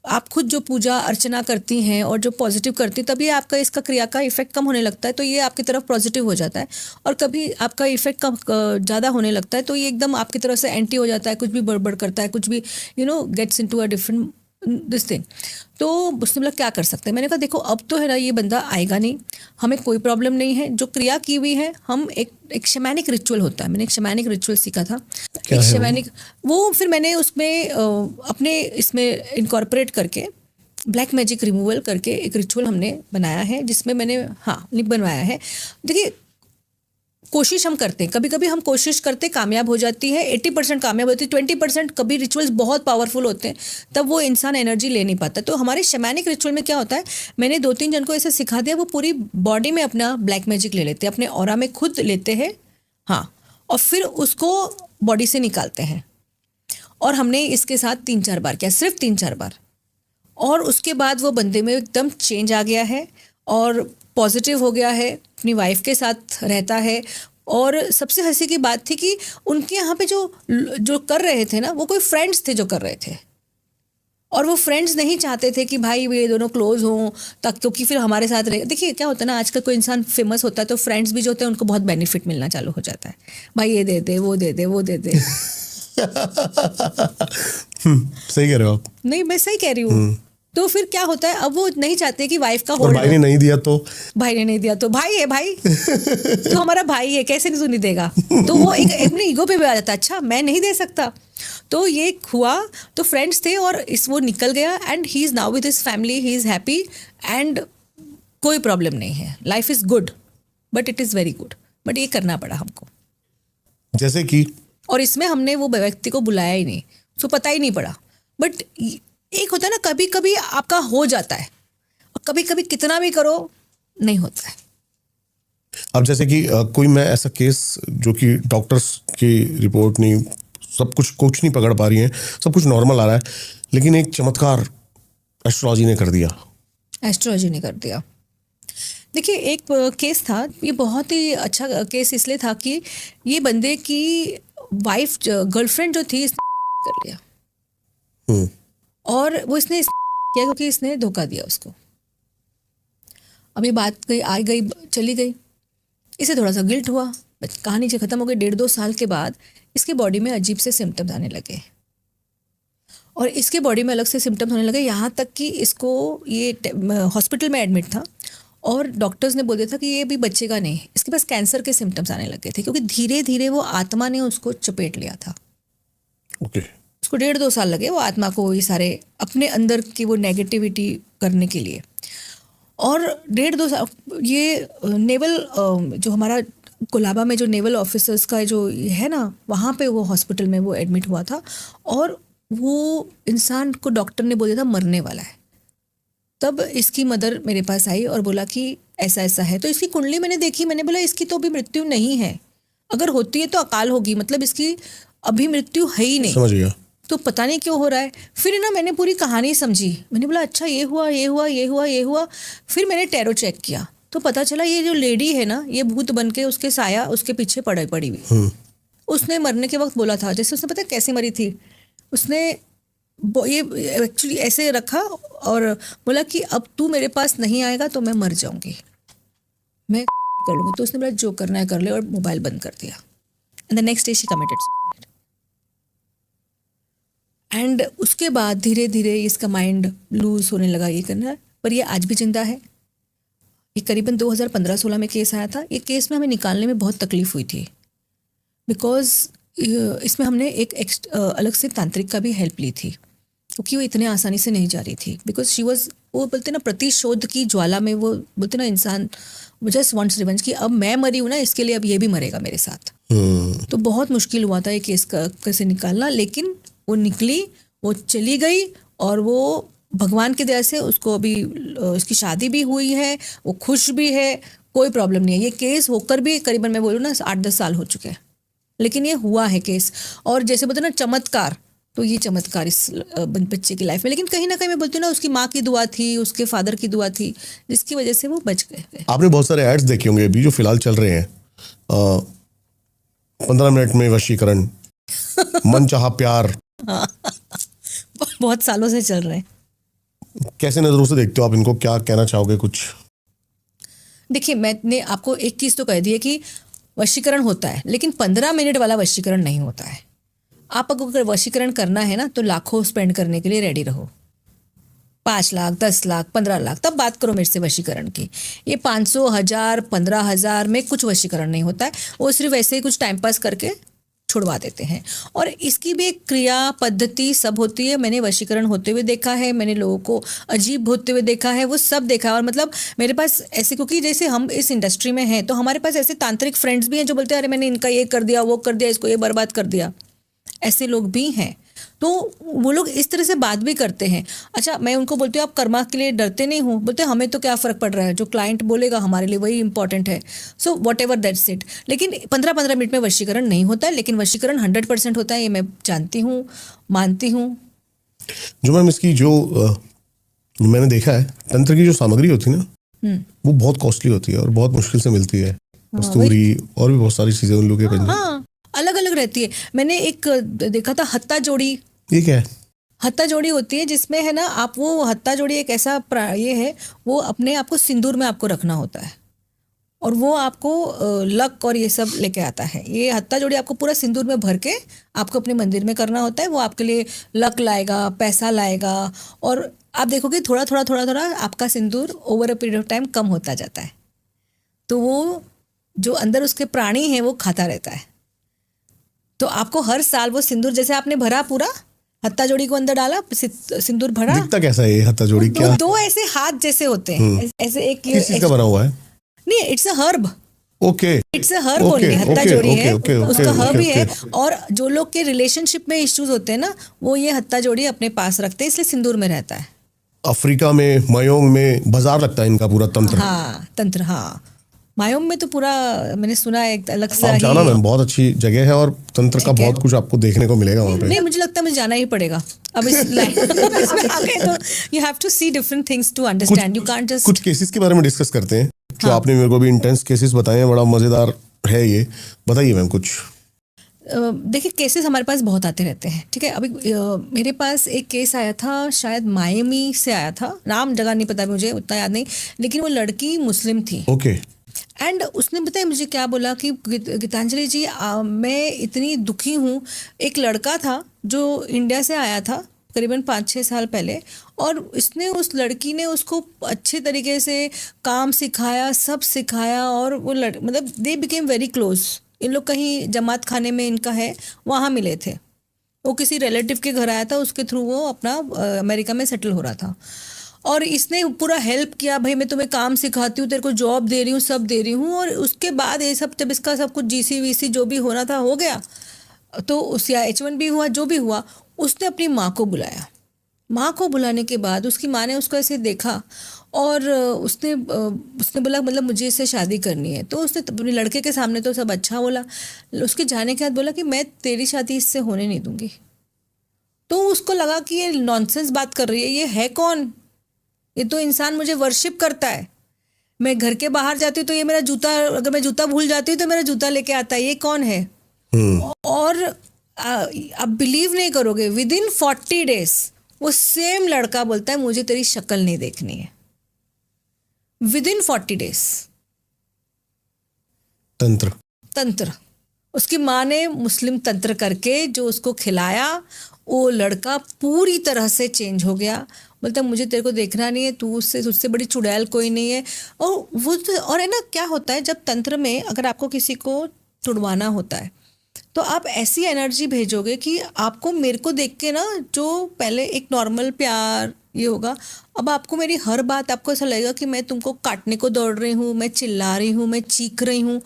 आप खुद जो पूजा अर्चना करती हैं और जो पॉजिटिव करती हैं, तभी आपका इसका क्रिया का इफेक्ट कम होने लगता है, तो ये आपकी तरफ पॉजिटिव हो जाता है। और कभी आपका इफेक्ट कम ज़्यादा होने लगता है तो ये एकदम आपकी तरफ से एंटी हो जाता है, कुछ भी बड़बड़ करता है, कुछ भी gets into a different this thing. तो उसने बोला क्या कर सकते हैं? मैंने कहा देखो अब तो है ना ये बंदा आएगा नहीं, हमें कोई प्रॉब्लम नहीं है, जो क्रिया की हुई है हम एक शैमानिक रिचुअल होता है, मैंने एक शैमानिक रिचुअल सीखा था। एक शैमानिक वो फिर मैंने उसमें अपने इसमें इनकॉर्पोरेट करके ब्लैक मैजिक रिमूवल करके एक रिचुअल हमने बनाया है, जिसमें मैंने बनवाया है। देखिए कोशिश हम करते हैं, कभी कभी हम कोशिश करते कामयाब हो जाती है, 80% कामयाब होती है, 20% कभी रिचुअल्स बहुत पावरफुल होते हैं तब वो इंसान एनर्जी ले नहीं पाता। तो हमारे शैमानिक रिचुअल में क्या होता है, मैंने 2-3 जन को ऐसे सिखा दिया, वो पूरी बॉडी में अपना ब्लैक मैजिक ले लेते हैं, अपने ऑरा में खुद लेते हैं, और फिर उसको बॉडी से निकालते हैं। और हमने इसके साथ 3-4 बार किया, सिर्फ 3-4 बार, और उसके बाद वो बंदे में एकदम चेंज आ गया है और पॉजिटिव हो गया है, अपनी वाइफ के साथ रहता है। और सबसे हंसी की बात थी कि उनके यहाँ पे जो कर रहे थे ना, वो कोई फ्रेंड्स थे जो कर रहे थे, और वो फ्रेंड्स नहीं चाहते थे कि भाई ये दोनों क्लोज हों, तक क्योंकि फिर हमारे साथ रहे। देखिए क्या होता है ना, आजकल कोई इंसान फेमस होता है तो फ्रेंड्स भी जो होते हैं उनको बहुत बेनिफिट मिलना चालू हो जाता है, भाई ये दे दे, वो दे दे, वो दे दे। सही कह रहे हो आप। नहीं मैं सही कह रही हूँ। तो फिर क्या होता है, अब वो नहीं चाहते कि वाइफ का होल्ड, भाई ने नहीं दिया तो भाई है भाई तो हमारा भाई है, कैसे नहीं देगा। तो वो एक अपने ईगो पे भी आ जाता है, अच्छा मैं नहीं दे सकता। तो ये हुआ, तो फ्रेंड्स थे और वो निकल गया, and he is now with his family, he is happy, and कोई प्रॉब्लम नहीं है, life is good, but it is very good. But ये करना पड़ा हमको, जैसे कि, और इसमें हमने वो व्यक्ति को बुलाया ही नहीं, उसको पता ही नहीं पड़ा। बट एक होता है ना, कभी कभी आपका हो जाता है, और कभी कभी कितना भी करो नहीं होता है। अब जैसे कि कोई मैं ऐसा केस जो कि डॉक्टर्स की रिपोर्ट नहीं, सब कुछ नहीं पकड़ पा रही हैं, सब कुछ नॉर्मल आ रहा है, लेकिन एक चमत्कार एस्ट्रोलॉजी ने कर दिया। एस्ट्रोलॉजी ने कर दिया। देखिए, एक केस था, ये बहुत ही अच्छा केस इसलिए था कि ये बंदे की वाइफ, गर्लफ्रेंड जो थी, इसने कर लिया। और वो इसने किया क्योंकि इसने धोखा दिया उसको। अब ये बात गई, आ गई, चली गई, इसे थोड़ा सा गिल्ट हुआ, कहानी से ख़त्म हो गई। 1.5-2 साल के बाद इसके बॉडी में अजीब से सिम्टम्स आने लगे, और इसके बॉडी में अलग से सिम्टम्स होने लगे, यहाँ तक कि इसको ये हॉस्पिटल में एडमिट था, और डॉक्टर्स ने बोल दिया था कि ये भी बचेगा नहीं, इसके पास कैंसर के सिम्टम्स आने लगे थे, क्योंकि धीरे धीरे वो आत्मा ने उसको चपेट लिया था। ओके। उसको 1.5-2 साल लगे वो आत्मा को ये सारे अपने अंदर की वो नेगेटिविटी करने के लिए। और 1.5-2 साल ये नेवल, जो हमारा कोलाबा में जो नेवल ऑफिसर्स का जो है ना, वहाँ पे वो हॉस्पिटल में वो एडमिट हुआ था, और वो इंसान को डॉक्टर ने बोला था मरने वाला है। तब इसकी मदर मेरे पास आई और बोला कि ऐसा ऐसा है। तो इसकी कुंडली मैंने देखी, मैंने बोला इसकी तो अभी मृत्यु नहीं है, अगर होती है तो अकाल होगी, मतलब इसकी अभी मृत्यु है ही नहीं। समझ गया। तो पता नहीं क्यों हो रहा है। फिर ना मैंने पूरी कहानी समझी, मैंने बोला अच्छा ये हुआ, ये हुआ, ये हुआ, ये हुआ। फिर मैंने टैरो चेक किया तो पता चला ये जो लेडी है ना, ये भूत बन के उसके साया उसके पीछे पड़ी हुई। उसने मरने के वक्त बोला था, जैसे उसने पता कैसे मरी थी, उसने ये एक्चुअली ऐसे रखा और बोला कि अब तू मेरे पास नहीं आएगा तो मैं मर जाऊंगी, मैं कर लूँगी। तो उसने बोला जो करना है कर ले, और मोबाइल बंद कर दिया। And the next day she committed suicide. And उसके बाद धीरे धीरे इसका माइंड लूज होने लगा, ये करना। पर ये आज भी जिंदा है। ये करीबन 2015-16 में केस आया था। ये केस में हमें निकालने में बहुत तकलीफ हुई थी, बिकॉज इसमें हमने एक अलग से तांत्रिक का भी हेल्प ली थी, क्योंकि वो इतने आसानी से नहीं जा रही थी। बिकॉज शी वॉज, वो बोलते ना प्रतिशोध की ज्वाला में, वो बोलते ना इंसान जस्ट वांट्स रिवेंज, कि अब मैं मरी हूँ ना, इसके लिए अब ये भी मरेगा मेरे साथ। तो बहुत मुश्किल हुआ था ये केस का कैसे निकालना, लेकिन वो निकली, वो चली गई, और वो भगवान की दया से उसको अभी उसकी शादी भी हुई है, वो खुश भी है, कोई प्रॉब्लम नहीं है। ये केस होकर भी करीबन मैं बोलूँ ना 8-10 साल हो चुके हैं, लेकिन ये हुआ है केस। और जैसे बोलते ना चमत्कार, तो ये चमत्कार इस बच्चे की लाइफ में, लेकिन कहीं ना कहीं मैं बोलती हूँ ना, उसकी माँ की दुआ थी, उसके फादर की दुआ थी, जिसकी वजह से वो बच गए। आपने बहुत सारे एड्स देखे होंगे अभी जो फिलहाल चल रहे हैं, 15 मिनट में वशीकरण, मन चाहा प्यार। बहुत सालों से चल रहे हैं। कैसे नजरों से देखते हो आप इनको, क्या कहना चाहोगे कुछ? देखिए, मैंने आपको एक चीज़ तो कह दी है कि वशीकरण होता है, लेकिन 15 मिनट वाला वशीकरण नहीं होता है। आप अगर वशीकरण करना है ना, तो लाखों स्पेंड करने के लिए रेडी रहो। 5 लाख, 10 लाख, 15 लाख, तब बात करो मेरे से वशीकरण की। ये 500, 1000, 15,000 में कुछ वशीकरण नहीं होता है। वो सिर्फ ऐसे ही कुछ टाइम पास करके छुड़वा देते हैं। और इसकी भी एक क्रिया पद्धति सब होती है। मैंने वशीकरण होते हुए देखा है, मैंने लोगों को अजीब होते हुए देखा है, वो सब देखा है। और मतलब मेरे पास ऐसे, क्योंकि जैसे हम इस इंडस्ट्री में हैं, तो हमारे पास ऐसे तांत्रिक फ्रेंड्स भी हैं जो बोलते हैं अरे मैंने इनका ये कर दिया, वो कर दिया, इसको ये बर्बाद कर दिया। ऐसे लोग भी हैं, तो वो लोग इस तरह से बात भी करते हैं। अच्छा, मैं उनको बोलती हूँ आप कर्मा के लिए डरते नहीं हो? बोलते हमें तो क्या फ़र्क पड़ रहा है, जो क्लाइंट बोलेगा हमारे लिए वही इंपॉर्टेंट है। So what ever that's it. लेकिन 15-15 मिनट में वशीकरण नहीं होता है, लेकिन वशीकरण 100% होता है, ये मैं जानती हूँ, मानती हूँ। जो मैम इसकी जो मैंने देखा है, तंत्र की जो सामग्री होती है ना, वो बहुत कॉस्टली होती है और बहुत मुश्किल से मिलती है। कस्तूरी और भी बहुत सारी चीज़ें उन लोगों के पंजे। हाँ, अलग अलग रहती है। मैंने एक देखा था हत्ता जोड़ी। ये क्या है? हत्ता जोड़ी होती है जिसमें है ना, आप वो हत्ता जोड़ी एक ऐसा ये है, वो अपने आप को सिंदूर में आपको रखना होता है, और वो आपको लक और ये सब लेके आता है। ये हत्ता जोड़ी आपको पूरा सिंदूर में भर के आपको अपने मंदिर में करना होता है। वो आपके लिए लक लाएगा, पैसा लाएगा, और आप देखोगे थोड़ा थोड़ा थोड़ा थोड़ा आपका सिंदूर over a period of time कम होता जाता है। तो वो जो अंदर उसके प्राणी हैं वो खाता रहता है। तो आपको हर साल वो सिंदूर, जैसे आपने भरा पूरा हत्ता जोड़ी को अंदर डाला, सिंदूर भरा। दिखता कैसा है ये हत्ता जोड़ी? क्या दो ऐसे हाथ जैसे होते हैं, ऐसे एक किस चीज का बना हुआ है? नहीं, it's a herb. Okay, it's a herb only. हत्ता जोड़ी है, उसका हर्ब ही है। और जो लोग के रिलेशनशिप में इश्यूज होते हैं ना, वो ये हत्ता जोड़ी अपने पास रखते हैं, इसलिए सिंदूर में रहता है। अफ्रीका में मयोंग में बाजार लगता है इनका पूरा तंत्र। हाँ तंत्र, हाँ मायोम में तो पूरा मैंने सुना है एक अलग सा आप ही। जाना मैम, बहुत अच्छी जगह है और तंत्र का ठीक है। बहुत कुछ आपको देखने को मिलेगा वहाँ पे। नहीं मुझे लगता है मुझे जाना ही पड़ेगा अब इस इसमें आ गए तो you have to see different things to understand, you can't just. कुछ केसेस के बारे में डिस्कस करते हैं जो हाँ। आपने मेरे को भी इंटेंस केसेस बताए हैं, बड़ा मजेदार है ये, बताइए मैम कुछ। देखिए केसेस हमारे पास बहुत आते रहते हैं, ठीक है। अभी मेरे पास एक केस आया था, शायद मायामी से आया था, नाम जगह नहीं पता मुझे उतना याद नहीं, लेकिन वो लड़की मुस्लिम थी। ओके। एंड उसने बताया मुझे क्या बोला कि गीतांजलि जी मैं इतनी दुखी हूँ। एक लड़का था जो इंडिया से आया था करीबन 5-6 साल पहले, और इसने उस लड़की ने उसको अच्छे तरीके से काम सिखाया, सब सिखाया, और वो मतलब दे बिकेम वेरी क्लोज। इन लोग कहीं जमात खाने में इनका है, वहाँ मिले थे। वो किसी रिलेटिव के घर आया था, उसके थ्रू वो अपना अमेरिका में सेटल हो रहा था, और इसने पूरा हेल्प किया, भाई मैं तुम्हें काम सिखाती हूँ, तेरे को जॉब दे रही हूँ, सब दे रही हूँ। और उसके बाद ये सब जब इसका सब कुछ जीसी वीसी जो भी होना था हो गया, तो उस या H1B हुआ, जो भी हुआ, उसने अपनी माँ को बुलाया। माँ को बुलाने के बाद उसकी माँ ने उसको ऐसे देखा और उसने बोला मतलब मुझे इससे शादी करनी है। तो उसने अपने लड़के के सामने तो सब अच्छा बोला, उसके जाने के बाद बोला कि मैं तेरी शादी इससे होने नहीं दूंगी। तो उसको लगा कि ये नॉनसेंस बात कर रही है, ये है कौन, ये तो इंसान मुझे वर्शिप करता है। मैं घर के बाहर जाती हूँ तो ये मेरा जूता, अगर मैं जूता भूल जाती हूँ तो मेरा जूता लेके आता है, ये कौन है। और आप बिलीव नहीं करोगे, विद इन 40 डेज वो सेम लड़का बोलता है मुझे तेरी शक्ल नहीं देखनी है। With in 40 days. तंत्र उसकी माँ ने मुस्लिम तंत्र करके जो उसको खिलाया, वो लड़का पूरी तरह से चेंज हो गया। बोलता मुझे तेरे को देखना नहीं है, तू उससे बड़ी चुड़ैल कोई नहीं है। और वो और है ना, क्या होता है जब तंत्र में अगर आपको किसी को तुड़वाना होता है तो आप ऐसी एनर्जी भेजोगे कि आपको मेरे को देख के ना, जो पहले एक नॉर्मल प्यार ये होगा, अब आपको मेरी हर बात आपको ऐसा लगेगा कि मैं तुमको काटने को दौड़ रही हूँ, मैं चिल्ला रही हूँ, मैं चीख रही हूँ।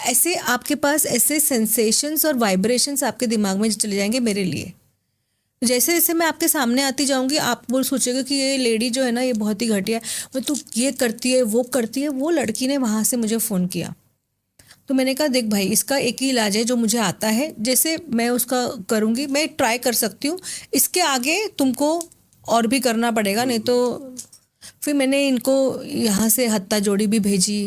ऐसे आपके पास ऐसे सेंसेशंस और वाइब्रेशंस आपके दिमाग में चले जाएंगे मेरे लिए। जैसे जैसे मैं आपके सामने आती जाऊंगी, आप वो सोचेगा कि ये लेडी जो है ना ये बहुत ही घटिया है, वो तो ये करती है वो करती है। वो लड़की ने वहाँ से मुझे फ़ोन किया, तो मैंने कहा देख भाई, इसका एक ही इलाज है जो मुझे आता है, जैसे मैं उसका करूँगी, मैं ट्राई कर सकती हूँ, इसके आगे तुमको और भी करना पड़ेगा, नहीं तो। फिर मैंने इनको यहाँ से हत्ता जोड़ी भी भेजी,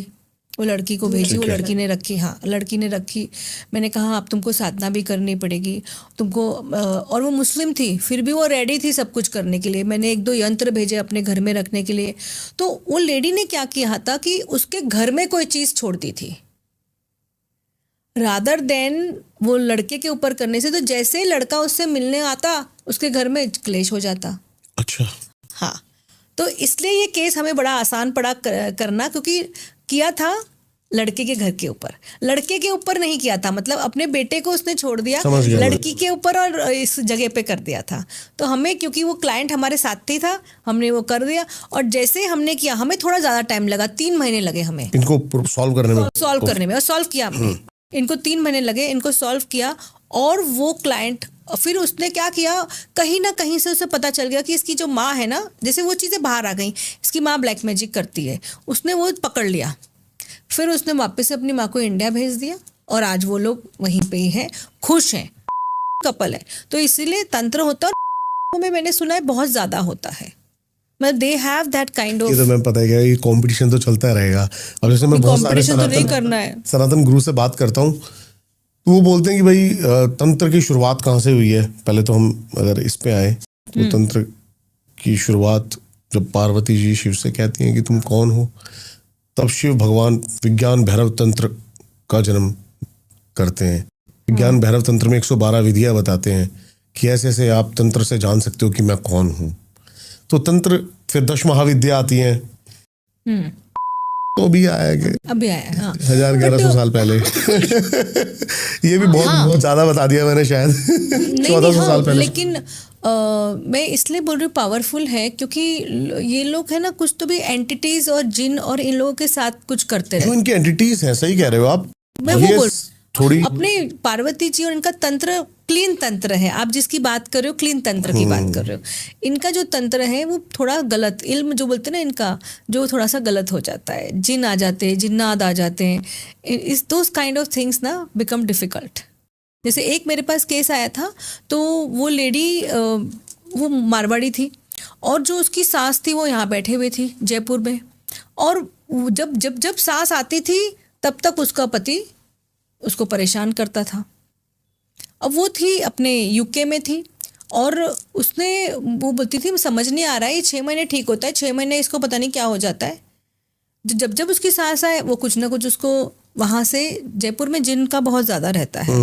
वो लड़की को भेजी, वो लड़की ने रखी, हाँ लड़की ने रखी। मैंने कहा अब तुमको साधना भी करनी पड़ेगी तुमको, और वो मुस्लिम थी फिर भी वो रेडी थी सब कुछ करने के लिए। मैंने 1-2 यंत्र भेजे अपने घर में रखने के लिए। तो वो लेडी ने क्या किया था कि उसके घर में कोई चीज़ छोड़ती थी रादर देन वो लड़के के ऊपर करने से। तो जैसे ही लड़का उससे मिलने आता उसके घर में क्लेश हो जाता। अच्छा। हाँ, तो इसलिए ये केस हमें बड़ा आसान पड़ा करना, क्योंकि किया था लड़के के घर के ऊपर, लड़के के ऊपर नहीं किया था, मतलब अपने बेटे को उसने छोड़ दिया लड़की के ऊपर और इस जगह पे कर दिया था। तो हमें, क्योंकि वो क्लाइंट हमारे साथ ही था, हमने वो कर दिया। और जैसे हमने किया, हमें थोड़ा ज़्यादा टाइम लगा, 3 महीने लगे हमें इनको सॉल्व करने में और सॉल्व किया हमने। इनको 3 महीने लगे, इनको सॉल्व किया। और वो क्लाइंट फिर उसने क्या किया, कहीं ना कहीं से उसे पता चल गया कि इसकी जो माँ है ना, जैसे वो चीज़ें बाहर आ गई, इसकी माँ ब्लैक मैजिक करती है, उसने वो पकड़ लिया। फिर उसने वापस से अपनी माँ को इंडिया भेज दिया और आज वो लोग वहीं पे ही हैं, खुश हैं, कपल है। तो इसीलिए तंत्र होता है, में मैंने सुना है बहुत ज़्यादा होता है, मतलब they have that kind of. ये तो मैं पता है, ये कंपटीशन तो चलता रहेगा। अब जैसे मैं बहुत सारे सनातन गुरु से बात करता हूँ, तो वो बोलते हैं कि भाई तंत्र की शुरुआत कहाँ से हुई है। पहले तो हम अगर इस पे आए तो तंत्र की शुरुआत जब पार्वती जी शिव से कहती हैं कि तुम कौन हो, तब शिव भगवान विज्ञान भैरव तंत्र का जन्म करते हैं। विज्ञान भैरव तंत्र में 112 विधियां बताते हैं कि ऐसे ऐसे आप तंत्र से जान सकते हो कि मैं कौन हूँ। तो तंत्र, फिर 10 महाविद्या आती हैं, तो अभी आया कि अभी आया, हाँ, 1100 साल पहले। ये भी बहुत ज्यादा बता दिया मैंने शायद। 1400 साल पहले। लेकिन मैं इसलिए बोल रही हूँ पावरफुल है, क्योंकि ये लोग है ना, कुछ तो भी एंटिटीज और जिन और इन लोगों के साथ कुछ करते रहे। इनकी एंटिटीज हैं, सही कह रहे हो आप। मैं वो बोल थोड़ी अपने पार्वती जी और इनका तंत्र क्लीन तंत्र है। आप जिसकी बात कर रहे हो क्लीन तंत्र की बात कर रहे हो। इनका जो तंत्र है वो थोड़ा गलत, इल्म जो बोलते हैं ना इनका, जो थोड़ा सा गलत हो जाता है। जिन आ जाते हैं, जिन्नात आ जाते हैं, इस दोज काइंड ऑफ थिंग्स ना बिकम डिफ़िकल्ट। जैसे एक मेरे पास केस आया था, तो वो लेडी वो मारवाड़ी थी और जो उसकी सास थी वो यहाँ बैठे हुए थी जयपुर में, और जब जब जब सास आती थी तब तक उसका पति उसको परेशान करता था। अब वो थी अपने यूके में थी और उसने वो बोलती थी समझ नहीं आ रहा है, ये 6 महीने ठीक होता है, 6 महीने इसको पता नहीं क्या हो जाता है। जब जब उसकी सास आए वो कुछ ना कुछ उसको वहाँ से, जयपुर में जिन का बहुत ज़्यादा रहता है।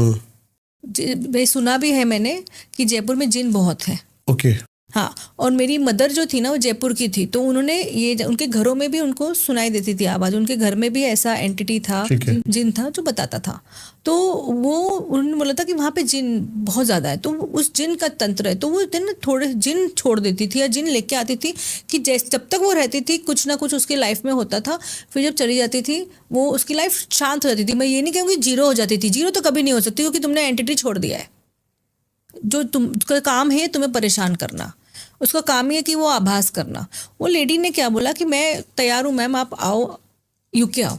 भाई सुना भी है मैंने कि जयपुर में जिन बहुत है। ओके। हाँ, और मेरी मदर जो थी ना वो जयपुर की थी, तो उन्होंने ये उनके घरों में भी उनको सुनाई देती थी आवाज़। उनके घर में भी ऐसा एंटिटी था, जिन था जो बताता था। तो वो उन्होंने बोला था कि वहाँ पे जिन बहुत ज़्यादा है, तो उस जिन का तंत्र है। तो वो दिन थोड़े जिन छोड़ देती थी या जिन लेके आती थी कि जैसे जब तक वो रहती थी कुछ ना कुछ उसकी लाइफ में होता था। फिर जब चली जाती थी वो उसकी लाइफ शांत हो जाती थी। मैं ये नहीं कहूँगी जीरो हो जाती थी, जीरो तो कभी नहीं हो सकती क्योंकि तुमने एंटिटी छोड़ दिया है। जो उसका काम है तुम्हें परेशान करना, उसका काम ही है कि वो आभास करना। वो लेडी ने क्या बोला कि मैं तैयार हूँ मैम, आप आओ यूके आओ।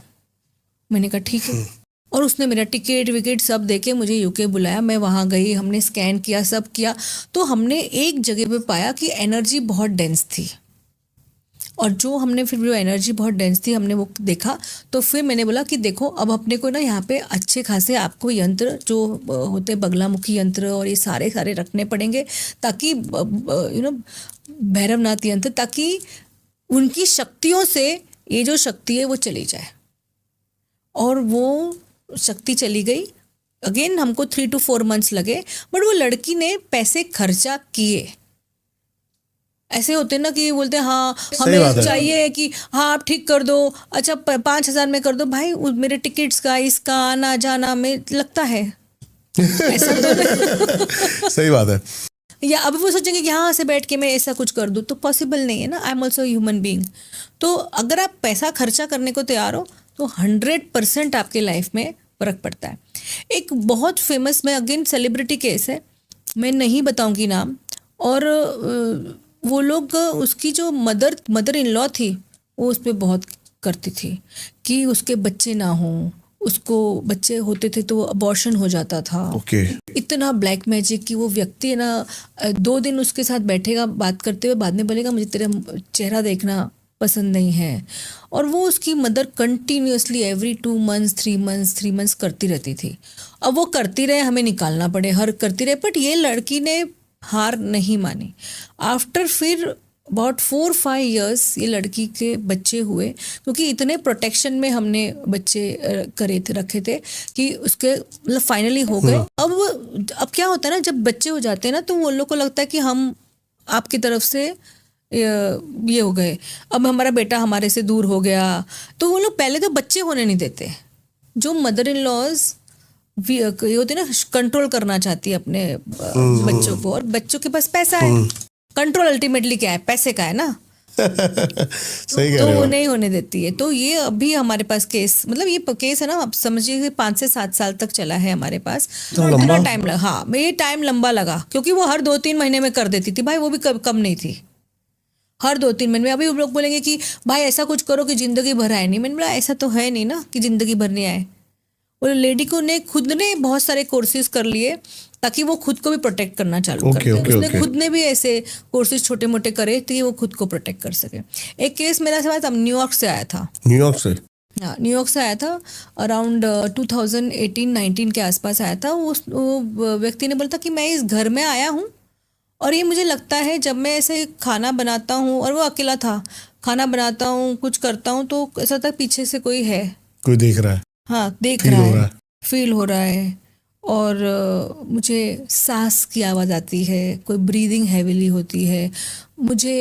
मैंने कहा ठीक है, और उसने मेरा टिकट विकेट सब देके मुझे यूके बुलाया। मैं वहाँ गई, हमने स्कैन किया, सब किया, तो हमने एक जगह पे पाया कि एनर्जी बहुत डेंस थी। और जो हमने फिर जो एनर्जी बहुत डेंस थी हमने वो देखा, तो फिर मैंने बोला कि देखो अब अपने को ना यहाँ पे अच्छे खासे आपको यंत्र जो होते बगलामुखी यंत्र और ये सारे रखने पड़ेंगे, ताकि भैरवनाथ यंत्र, ताकि उनकी शक्तियों से ये जो शक्ति है वो चली जाए। और वो शक्ति चली गई। अगेन हमको 3 to 4 months लगे, बट वो लड़की ने पैसे खर्चा किए। ऐसे होते ना कि बोलते हैं हाँ हमें चाहिए कि हाँ आप ठीक कर दो, अच्छा 5,000 में कर दो। भाई मेरे टिकट्स का इसका आना जाना में लगता है ऐसा तो सही बात है। या अब वो सोचेंगे कि हाँ ऐसे बैठ के मैं ऐसा कुछ कर दूँ, तो पॉसिबल नहीं है ना। I am also human being. तो अगर आप पैसा खर्चा करने को तैयार हो तो 100% आपके लाइफ में फ़र्क पड़ता है। एक बहुत फेमस, मैं अगेन सेलिब्रिटी केस है, मैं नहीं बताऊंगी नाम, और वो लोग उसकी जो मदर इन लॉ थी वो उस पर बहुत करती थी कि उसके बच्चे ना हों, उसको बच्चे होते थे तो अबॉर्शन हो जाता था। इतना ब्लैक मैजिक कि वो व्यक्ति है ना 2 दिन उसके साथ बैठेगा बात करते हुए, बाद में बोलेगा मुझे तेरा चेहरा देखना पसंद नहीं है। और वो उसकी mother continuously every 2 months 3 months करती रहती थी। अब वो करती रहे, हमें निकालना पड़े, हर करती रहे, बट ये लड़की ने हार नहीं मानी। आफ्टर फिर अबाउट 4-5 years ये लड़की के बच्चे हुए, क्योंकि इतने प्रोटेक्शन में हमने बच्चे रखे थे कि उसके मतलब फाइनली हो गए। अब क्या होता है ना, जब बच्चे हो जाते हैं ना तो वो लोग को लगता है कि हम आपकी तरफ से ये हो गए, अब हमारा बेटा हमारे से दूर हो गया। तो वो लोग पहले तो बच्चे होने नहीं देते। जो मदर इन लॉज ये होते ना कंट्रोल करना चाहती है अपने बच्चों को, और बच्चों के पास पैसा है, कंट्रोल अल्टीमेटली क्या है, पैसे का है ना। सही तो वो नहीं होने देती है। तो ये अभी हमारे पास केस, मतलब ये केस है ना, आप समझिए 5 से 7 साल तक चला है हमारे पास। तो इतना टाइम लगा, हाँ ये टाइम लंबा लगा, क्योंकि वो हर 2-3 महीने में कर देती थी भाई, वो भी कम नहीं थी, हर 2-3 महीने में। अभी लोग बोलेंगे कि भाई ऐसा कुछ करो कि ज़िंदगी भर आए नहीं। मैंने बोला ऐसा तो है नहीं ना कि ज़िंदगी भर नहीं आए। और लेडी को ने खुद ने बहुत सारे कोर्सेज कर लिए ताकि वो खुद को भी प्रोटेक्ट करना चालू कर दे। उसने खुद ने भी ऐसे कोर्सेज छोटे मोटे करे ताकि वो खुद को प्रोटेक्ट कर सके। एक केस मेरा से अब न्यूयॉर्क से आया था। न्यूयॉर्क से? हाँ, न्यूयॉर्क से आया था, अराउंड 2018-19 के आसपास आया था। वो व्यक्ति ने बोला था कि मैं इस घर में आया हूँ और ये मुझे लगता है जब मैं ऐसे खाना बनाता हूँ, और वो अकेला था, खाना बनाता हूँ कुछ करता हूँ तो ऐसा था पीछे से कोई है, कोई देख रहा है। हाँ देख रहा है, फील हो रहा है। और मुझे सांस की आवाज़ आती है, कोई ब्रीदिंग हैवीली होती है। मुझे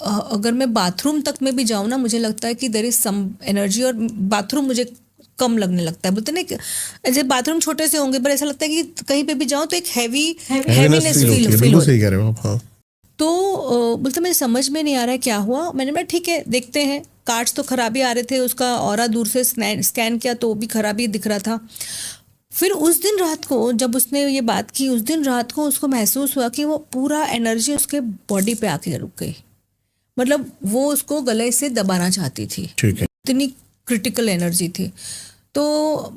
अगर मैं बाथरूम तक में भी जाऊँ ना, मुझे लगता है कि देयर इज सम एनर्जी, और बाथरूम मुझे कम लगने लगता है। बोलते ना जैसे बाथरूम छोटे से होंगे पर ऐसा लगता है कि कहीं पे भी जाऊँ तो एक हैवीनेस फील हो। सही कह रहे हो आप। हाँ। तो बोलते मुझे समझ में नहीं आ रहा है क्या हुआ। मैंने बोला ठीक है देखते हैं। कार्ड्स तो खराबी आ रहे थे, उसका ऑरा दूर से स्कैन किया तो वो भी खराबी दिख रहा था। फिर उस दिन रात को जब उसने ये बात की, उस दिन रात को उसको महसूस हुआ कि वो पूरा एनर्जी उसके बॉडी पे आके रुक गई। मतलब वो उसको गले से दबाना चाहती थी, ठीक है। इतनी क्रिटिकल एनर्जी थी। तो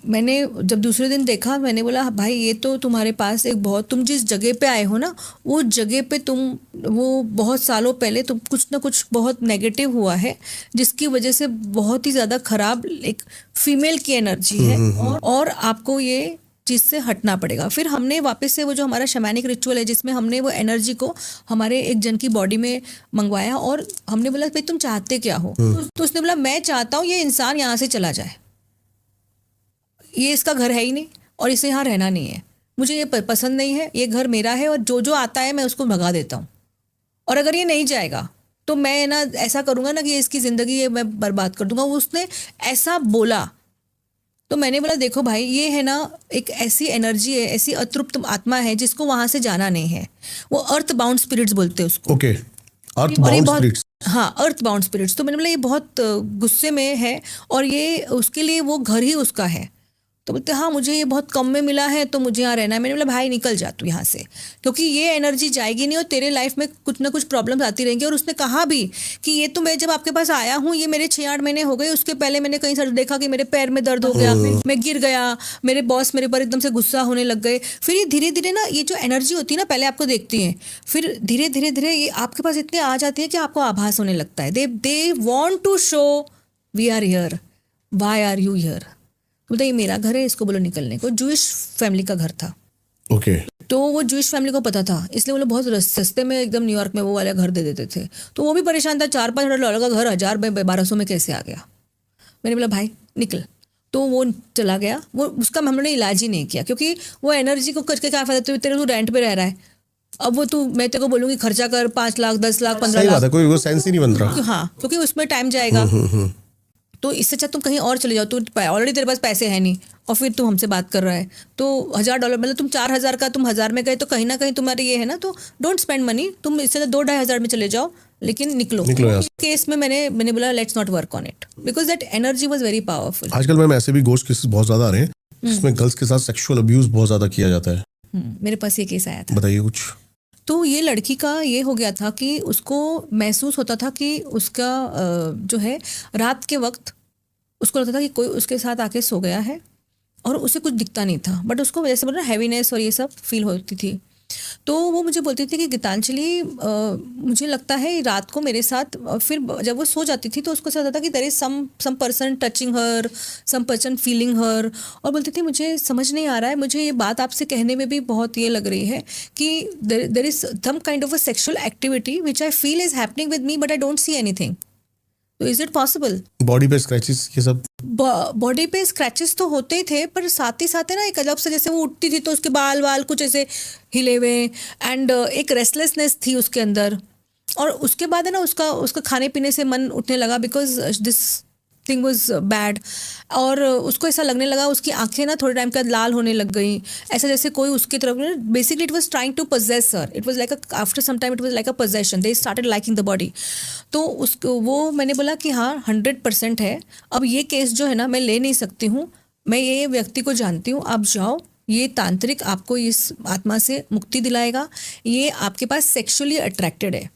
मैंने जब दूसरे दिन देखा, मैंने बोला भाई ये तो तुम्हारे पास एक बहुत, तुम जिस जगह पे आए हो ना, वो जगह पे वो बहुत सालों पहले तुम कुछ ना कुछ बहुत नेगेटिव हुआ है, जिसकी वजह से बहुत ही ज़्यादा खराब एक फीमेल की एनर्जी है, और आपको ये चीज़ से हटना पड़ेगा। फिर हमने वापस से वो जो हमारा शैमानिक रिचुअल है, जिसमें हमने वो एनर्जी को हमारे एक जन की बॉडी में मंगवाया, और हमने बोला भाई तुम चाहते क्या हो? तो उसने बोला मैं चाहता हूँ ये इंसान यहाँ से चला जाए, ये इसका घर है ही नहीं और इसे यहाँ रहना नहीं है, मुझे ये पसंद नहीं है, ये घर मेरा है और जो जो आता है मैं उसको भगा देता हूँ, और अगर ये नहीं जाएगा तो मैं ना ऐसा करूँगा ना कि इसकी ज़िंदगी ये मैं बर्बाद कर दूँगा। उसने ऐसा बोला। तो मैंने बोला देखो भाई, ये है ना एक ऐसी एनर्जी है, ऐसी अतृप्त आत्मा है जिसको वहाँ से जाना नहीं है। वो अर्थ बाउंड स्पिरिट्स बोलते हैं उसको। ओके, अर्थ और ये बाउंड बहुत, स्पिरिट्स। हाँ, अर्थ बाउंड स्पिरिट्स। तो मैंने बोला ये बहुत गुस्से में है और ये उसके लिए वो घर ही उसका है। तो बोलते हाँ मुझे ये बहुत कम में मिला है तो मुझे यहाँ रहना है। मैंने बोला भाई निकल जा तू यहाँ से, क्योंकि ये एनर्जी जाएगी नहीं और तेरे लाइफ में कुछ ना कुछ प्रॉब्लम्स आती रहेंगी। और उसने कहा भी कि ये तो मैं जब आपके पास आया हूँ, ये मेरे 6-8 महीने हो गए, उसके पहले मैंने कहीं से देखा कि मेरे पैर में दर्द हो गया, मैं गिर गया, मेरे बॉस मेरे पर एकदम से गुस्सा होने लग गए। फिर ये धीरे धीरे ना, ये जो एनर्जी होती है ना, पहले आपको देखती है, फिर धीरे धीरे धीरे ये आपके पास इतने आ जाती है कि आपको आभास होने लगता है। They want to show we are here, why are you here. बोलता ये मेरा घर है, इसको बोलो निकलने को। जूइश फैमिली का घर था। ओके। तो वो जूइश फैमिली को पता था, इसलिए वो लोग बहुत सस्ते में एकदम न्यूयॉर्क में वो वाला घर दे देते थे। तो वो भी परेशान था, $4-5 का घर 1000-1200 में कैसे आ गया। मैंने बोला भाई निकल। तो वो चला गया। वो उसका हमने इलाज ही नहीं किया, क्योंकि वो एनर्जी को करके क्या फायदा, तेरे तू रेंट पे रह रहा है। अब वो तू, मैं तेरे को बोलूँगी खर्चा कर 5 लाख 10 लाख 15 सही बात है, लाख, कोई वो सेंस ही नहीं बन रहा। हाँ, क्योंकि उसमें टाइम जाएगा। तो इससे अच्छा तुम कहीं और चले जाओ, तू ऑलरेडी तेरे पास पैसे है नहीं और फिर तू हमसे बात कर रहा है। तो $1000 मतलब तुम 4000 का तुम 1000 में गए, तो कहीं ना कहीं तुम्हारे ये है ना, तो डोंट स्पेंड मनी, तुम इससे 2-2.5 हज़ार में चले जाओ, लेकिन निकलो यहाँ से। केस में मैंने बोला let's not work on it, because that energy was very powerful. आजकल मैम ऐसे भी गोस्ट केसेस बहुत ज्यादा आ रहे हैं जिसमें गर्ल्स के साथ सेक्सुअल अब्यूज बहुत ज्यादा किया जाता है। मेरे पास ये केस आया था। बताइए कुछ। तो ये लड़की का ये हो गया था कि उसको महसूस होता था कि उसका जो है रात के वक्त उसको लगता था कि कोई उसके साथ आके सो गया है और उसे कुछ दिखता नहीं था, बट उसको जैसे बोल रहा हैवीनेस और ये सब फील होती थी। तो वो मुझे बोलती थी कि गीतांजलि मुझे लगता है रात को मेरे साथ, फिर जब वो सो जाती थी तो उसको ऐसा होता था कि there is some person touching her, some person feeling her. और बोलती थी मुझे समझ नहीं आ रहा है, मुझे ये बात आपसे कहने में भी बहुत ये लग रही है कि there is some kind of a sexual activity which I feel is happening with me but I don't see anything. तो इज इट पॉसिबल? बॉडी पे स्क्रैचेस ये सब? बॉडी पे स्क्रैचेस तो होते ही थे, पर साथ ही साथ है ना एक अजब से, जैसे वो उठती थी तो उसके बाल कुछ ऐसे हिले हुए, एंड एक रेस्टलेसनेस थी उसके अंदर। और उसके बाद है ना उसका खाने पीने से मन उठने लगा, because this thing was bad. और उसको ऐसा लगने लगा, उसकी आंखें ना थोड़े टाइम के बाद लाल होने लग गई, ऐसा जैसे कोई उसकी तरफ, basically it was trying to possess her, it was like after some time it was like a possession, they started liking the body. तो उसको वो मैंने बोला कि हाँ 100% है। अब ये केस जो है ना मैं ले नहीं सकती हूँ, मैं ये व्यक्ति को जानती हूँ, आप जाओ, ये तांत्रिक आपको इस आत्मा से मुक्ति दिलाएगा। ये आपके पास सेक्सुअली अट्रैक्टेड है,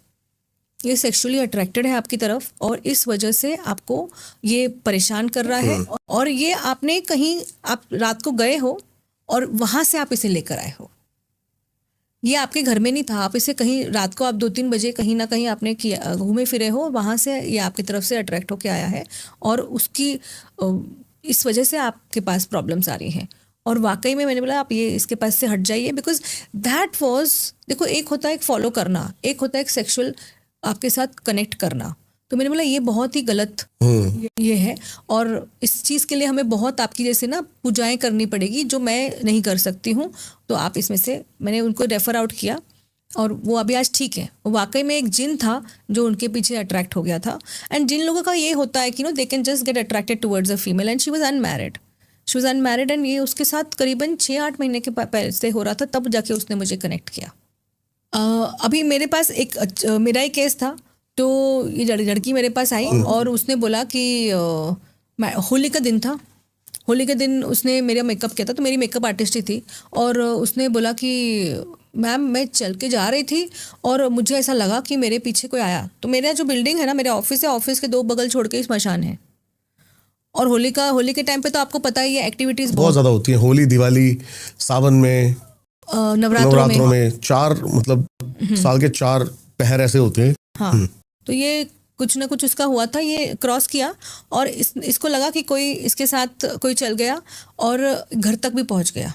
ये सेक्सुअली अट्रैक्टेड है आपकी तरफ, और इस वजह से आपको ये परेशान कर रहा है। और ये आपने कहीं, आप रात को गए हो और वहाँ से आप इसे लेकर आए हो, ये आपके घर में नहीं था, आप इसे कहीं रात को आप 2-3 बजे कहीं ना कहीं आपने किया, घूमे फिरे हो, वहाँ से ये आपकी तरफ से अट्रैक्ट होके आया है, और उसकी इस वजह से आपके पास प्रॉब्लम्स आ रही हैं। और वाकई में मैंने बोला आप ये इसके पास से हट जाइए, बिकॉज दैट वॉज, देखो एक होता है एक फॉलो करना, एक होता है एक सेक्सुअल आपके साथ कनेक्ट करना। तो मैंने बोला ये बहुत ही गलत ये है, और इस चीज़ के लिए हमें बहुत आपकी जैसे ना पूजाएं करनी पड़ेगी, जो मैं नहीं कर सकती हूँ। तो आप इसमें से, मैंने उनको रेफ़र आउट किया और वो अभी आज ठीक है। वो वाकई में एक जिन था जो उनके पीछे अट्रैक्ट हो गया था। एंड जिन लोगों का ये होता है कि they can just get attracted towards a female, and she was unmarried, and ये उसके साथ करीबन 6-8 महीने के पहले से हो रहा था, तब जाके उसने मुझे कनेक्ट किया। अभी मेरे पास मेरा ही केस था। तो ये लड़की मेरे पास आई और उसने बोला कि होली का दिन था, होली के दिन उसने मेरा मेकअप किया था, तो मेरी मेकअप आर्टिस्ट ही थी, और उसने बोला कि मैम मैं चल के जा रही थी और मुझे ऐसा लगा कि मेरे पीछे कोई आया। तो मेरा जो बिल्डिंग है ना, मेरा ऑफिस है, ऑफिस के 2 बगल छोड़ के ही स्मशान है। और होली के टाइम पे तो आपको पता ही है एक्टिविटीज़ बहुत ज़्यादा होती है, होली, दिवाली, सावन में, नवरात्रों में 4 मतलब साल के 4 पहर ऐसे होते हैं। हाँ, तो ये कुछ ना कुछ उसका हुआ था, ये क्रॉस किया और इसको लगा कि कोई इसके साथ कोई चल गया और घर तक भी पहुंच गया।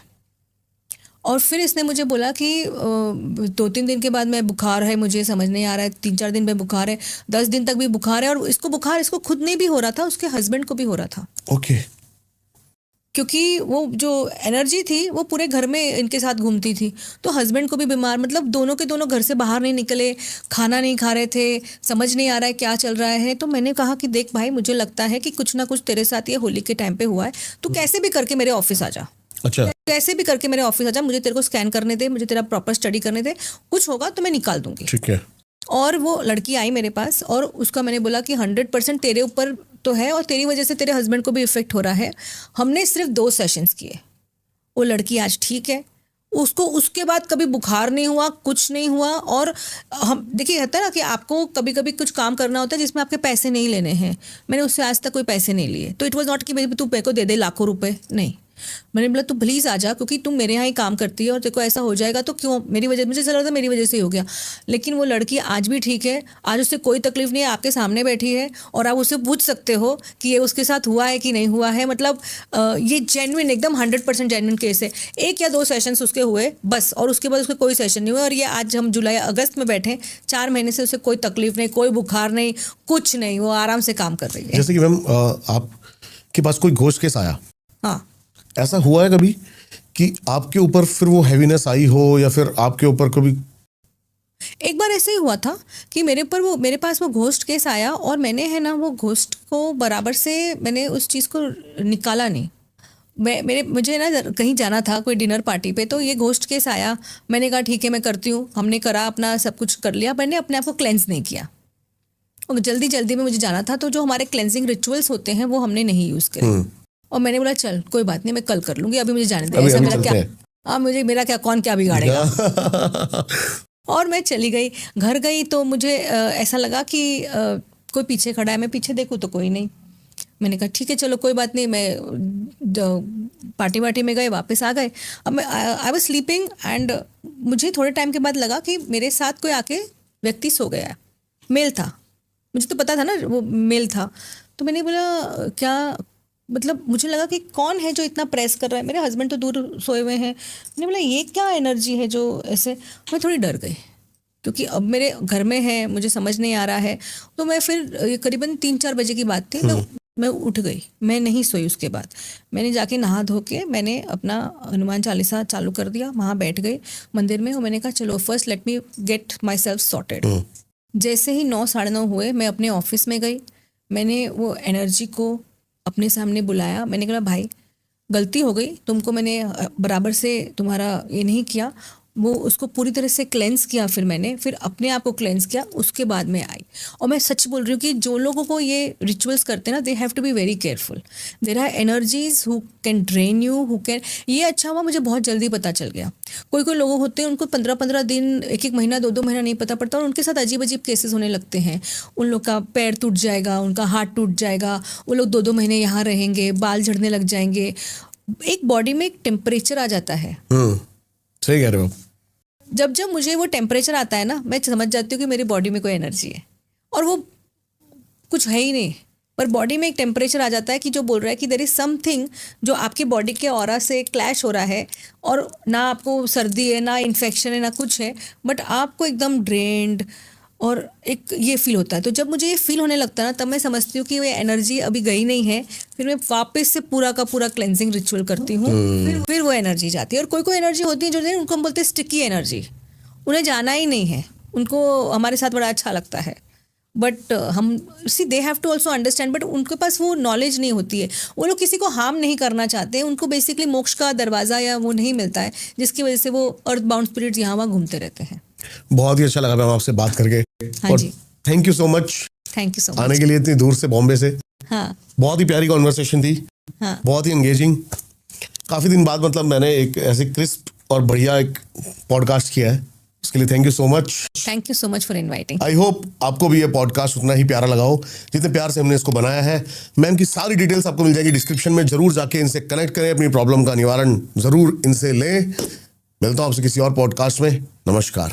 और फिर इसने मुझे बोला कि 2-3 दिन के बाद मैं बुखार है, मुझे समझ नहीं आ रहा है, 3-4 दिन में बुखार है, 10 दिन तक भी बुखार है। और इसको बुखार इसको खुद नहीं भी हो रहा था, उसके हस्बैंड को भी हो रहा था। ओके। क्योंकि वो जो एनर्जी थी वो पूरे घर में इनके साथ घूमती थी। तो हस्बैंड को भी बीमार, मतलब दोनों के दोनों घर से बाहर नहीं निकले, खाना नहीं खा रहे थे, समझ नहीं आ रहा है क्या चल रहा है। तो मैंने कहा कि देख भाई, मुझे लगता है कि कुछ ना कुछ तेरे साथ ये होली के टाइम पे हुआ है, तो कैसे भी करके मेरे ऑफिस आ जा। अच्छा। कैसे भी करके मेरे ऑफिस आ जा, मुझे तेरे को स्कैन करने दे, मुझे तेरा प्रॉपर स्टडी करने दे, कुछ होगा तो मैं निकाल दूंगी। ठीक है। और वो लड़की आई मेरे पास और उसका मैंने बोला कि 100% तेरे ऊपर तो है और तेरी वजह से तेरे हस्बैंड को भी इफेक्ट हो रहा है। हमने सिर्फ 2 सेशंस किए, वो लड़की आज ठीक है, उसको उसके बाद कभी बुखार नहीं हुआ, कुछ नहीं हुआ। और हम देखिए, होता है ना कि आपको कभी कभी कुछ काम करना होता है जिसमें आपके पैसे नहीं लेने हैं। मैंने उससे आज तक कोई पैसे नहीं लिए, तो इट वॉज नॉट कि तू मेरे को दे दे लाखों रुपए, नहीं। मैंने बोला तू प्लीज़ आ जा, क्योंकि तुम मेरे यहाँ ही काम करती है और तेरे को ऐसा हो जाएगा तो क्यों, मेरी वजह, मुझे चला था मेरी वजह से ही हो गया। लेकिन वो लड़की आज भी ठीक है, आज उससे कोई तकलीफ नहीं है, आपके सामने बैठी है और आप उससे पूछ सकते हो कि ये उसके साथ हुआ है कि नहीं हुआ है। मतलब ये जेन्युइन, एकदम 100% जेन्युइन केस है। 1 या 2 सेशंस उसके हुए बस, और उसके बाद उसके कोई सेशन नहीं हुआ। और ये आज हम जुलाई अगस्त में बैठे, 4 महीने से उसे कोई तकलीफ नहीं, कोई बुखार नहीं, कुछ नहीं, वो आराम से काम कर रही है। जैसे कि मैम आपके पास कोई घोस्ट केस आया, हाँ, ऐसा हुआ है कभी कि आपके ऊपर फिर वो हैवीनेस आई हो, या फिर आपके ऊपर कभी? एक बार ऐसे ही हुआ था कि मेरे पास वो घोस्ट केस आया और मैंने है ना वो घोस्ट को बराबर से मैंने उस चीज़ को निकाला नहीं। मुझे ना कहीं जाना था कोई डिनर पार्टी पे, तो ये घोस्ट केस आया। मैंने कहा ठीक है मैं करती हूँ, हमने करा, अपना सब कुछ कर लिया, मैंने अपने आप को क्लेंस नहीं किया और जल्दी में मुझे जाना था, तो जो हमारे क्लेंजिंग रिचुअल्स होते हैं वो हमने नहीं यूज़ करे। और मैंने बोला चल कोई बात नहीं, मैं कल कर लूँगी, अभी मुझे जाने दे, ऐसा मेरा क्या, हाँ मुझे मेरा क्या, कौन क्या बिगाड़ेगा। और मैं चली गई, घर गई तो मुझे ऐसा लगा कि कोई पीछे खड़ा है, मैं पीछे देखूँ तो कोई नहीं। मैंने कहा ठीक है चलो कोई बात नहीं, मैं पार्टी में गए, वापस आ गए। अब मैं आई वाज स्लीपिंग एंड मुझे थोड़े टाइम के बाद लगा कि मेरे साथ कोई आके व्यक्ति सो गया है, मेल था, मुझे तो पता था ना वो मेल था। तो मैंने बोला क्या, मतलब मुझे लगा कि कौन है जो इतना प्रेस कर रहा है, मेरे हस्बैंड तो दूर सोए हुए हैं। मैंने बोला ये क्या एनर्जी है जो ऐसे, मैं थोड़ी डर गई क्योंकि अब मेरे घर में है, मुझे समझ नहीं आ रहा है। तो मैं फिर ये करीबन 3-4 बजे की बात थी, मैं उठ गई, मैं नहीं सोई। उसके बाद मैंने जाके नहा धो के मैंने अपना हनुमान चालीसा चालू कर दिया, वहाँ बैठ गई मंदिर में और मैंने कहा चलो first let me get my self sorted. जैसे ही 9-9:30 हुए, मैं अपने ऑफिस में गई, मैंने वो एनर्जी को अपने सामने बुलाया। मैंने कहा भाई गलती हो गई, तुमको मैंने बराबर से तुम्हारा ये नहीं किया, वो उसको पूरी तरह से क्लेंस किया। फिर अपने आप को क्लेंस किया, उसके बाद में आई। और मैं सच बोल रही हूँ कि जो लोगों को ये रिचुअल्स करते हैं ना, they have to be very careful. There are energies who can drain you, who can, ये अच्छा हुआ मुझे बहुत जल्दी पता चल गया। कोई लोग होते हैं उनको 15-15 दिन, 1-1 महीना, 2-2 महीना नहीं पता पड़ता और उनके साथ अजीब अजीब केसेस होने लगते हैं। उन लोग का पैर टूट जाएगा, उनका हाथ टूट जाएगा, वो लोग 2-2 महीने यहाँ रहेंगे, बाल झड़ने लग जाएंगे। एक बॉडी में एक टेम्परेचर आ जाता है। सही कह रहे हो। जब मुझे वो टेम्परेचर आता है ना, मैं समझ जाती हूँ कि मेरी बॉडी में कोई एनर्जी है और वो कुछ है ही नहीं, पर बॉडी में एक टेम्परेचर आ जाता है कि जो बोल रहा है कि देयर इज समथिंग जो आपकी बॉडी के ऑरा से क्लैश हो रहा है और ना आपको सर्दी है, ना इन्फेक्शन है, ना कुछ है, बट आपको एकदम ड्रेन्ड और एक ये फील होता है। तो जब मुझे ये फील होने लगता है ना, तब मैं समझती हूँ कि वो एनर्जी अभी गई नहीं है। फिर मैं वापस से पूरा का पूरा क्लेंजिंग रिचुअल करती हूँ, फिर वो एनर्जी जाती है। और कोई एनर्जी होती है जो उनको हम बोलते हैं स्टिकी एनर्जी, उन्हें जाना ही नहीं है, उनको हमारे साथ बड़ा अच्छा लगता है, बट हम see they have to also understand, but उनके पास वो नॉलेज नहीं होती है। वो लोग किसी को हार्म नहीं करना चाहते, उनको बेसिकली मोक्ष का दरवाज़ा या वो नहीं मिलता है, जिसकी वजह से वो अर्थ बाउंड स्पिरिट्स यहाँ वहाँ घूमते रहते हैं। बहुत ही अच्छा लगा मैम आपसे बात करके। हाँ जी, thank you so much thank you so much आने के लिए इतनी दूर से, बॉम्बे से। हाँ, बहुत ही प्यारी कॉन्वर्सेशन थी। हाँ। बहुत ही एंगेजिंग। काफी दिन बाद मतलब मैंने एक ऐसे क्रिस्प और बढ़िया एक पॉडकास्ट किया है, उसके लिए thank you so much. Thank you so much for inviting. I hope आपको भी ये पॉडकास्ट उतना ही प्यारा लगा हो जितने प्यार से हमने इसको बनाया है। मैम की सारी डिटेल्स आपको मिल जाएगी डिस्क्रिप्शन में, जरूर जाके इनसे कनेक्ट करें, अपनी प्रॉब्लम का निवारण जरूर इनसे लें। मिलता हूं आपसे किसी और पॉडकास्ट में। नमस्कार।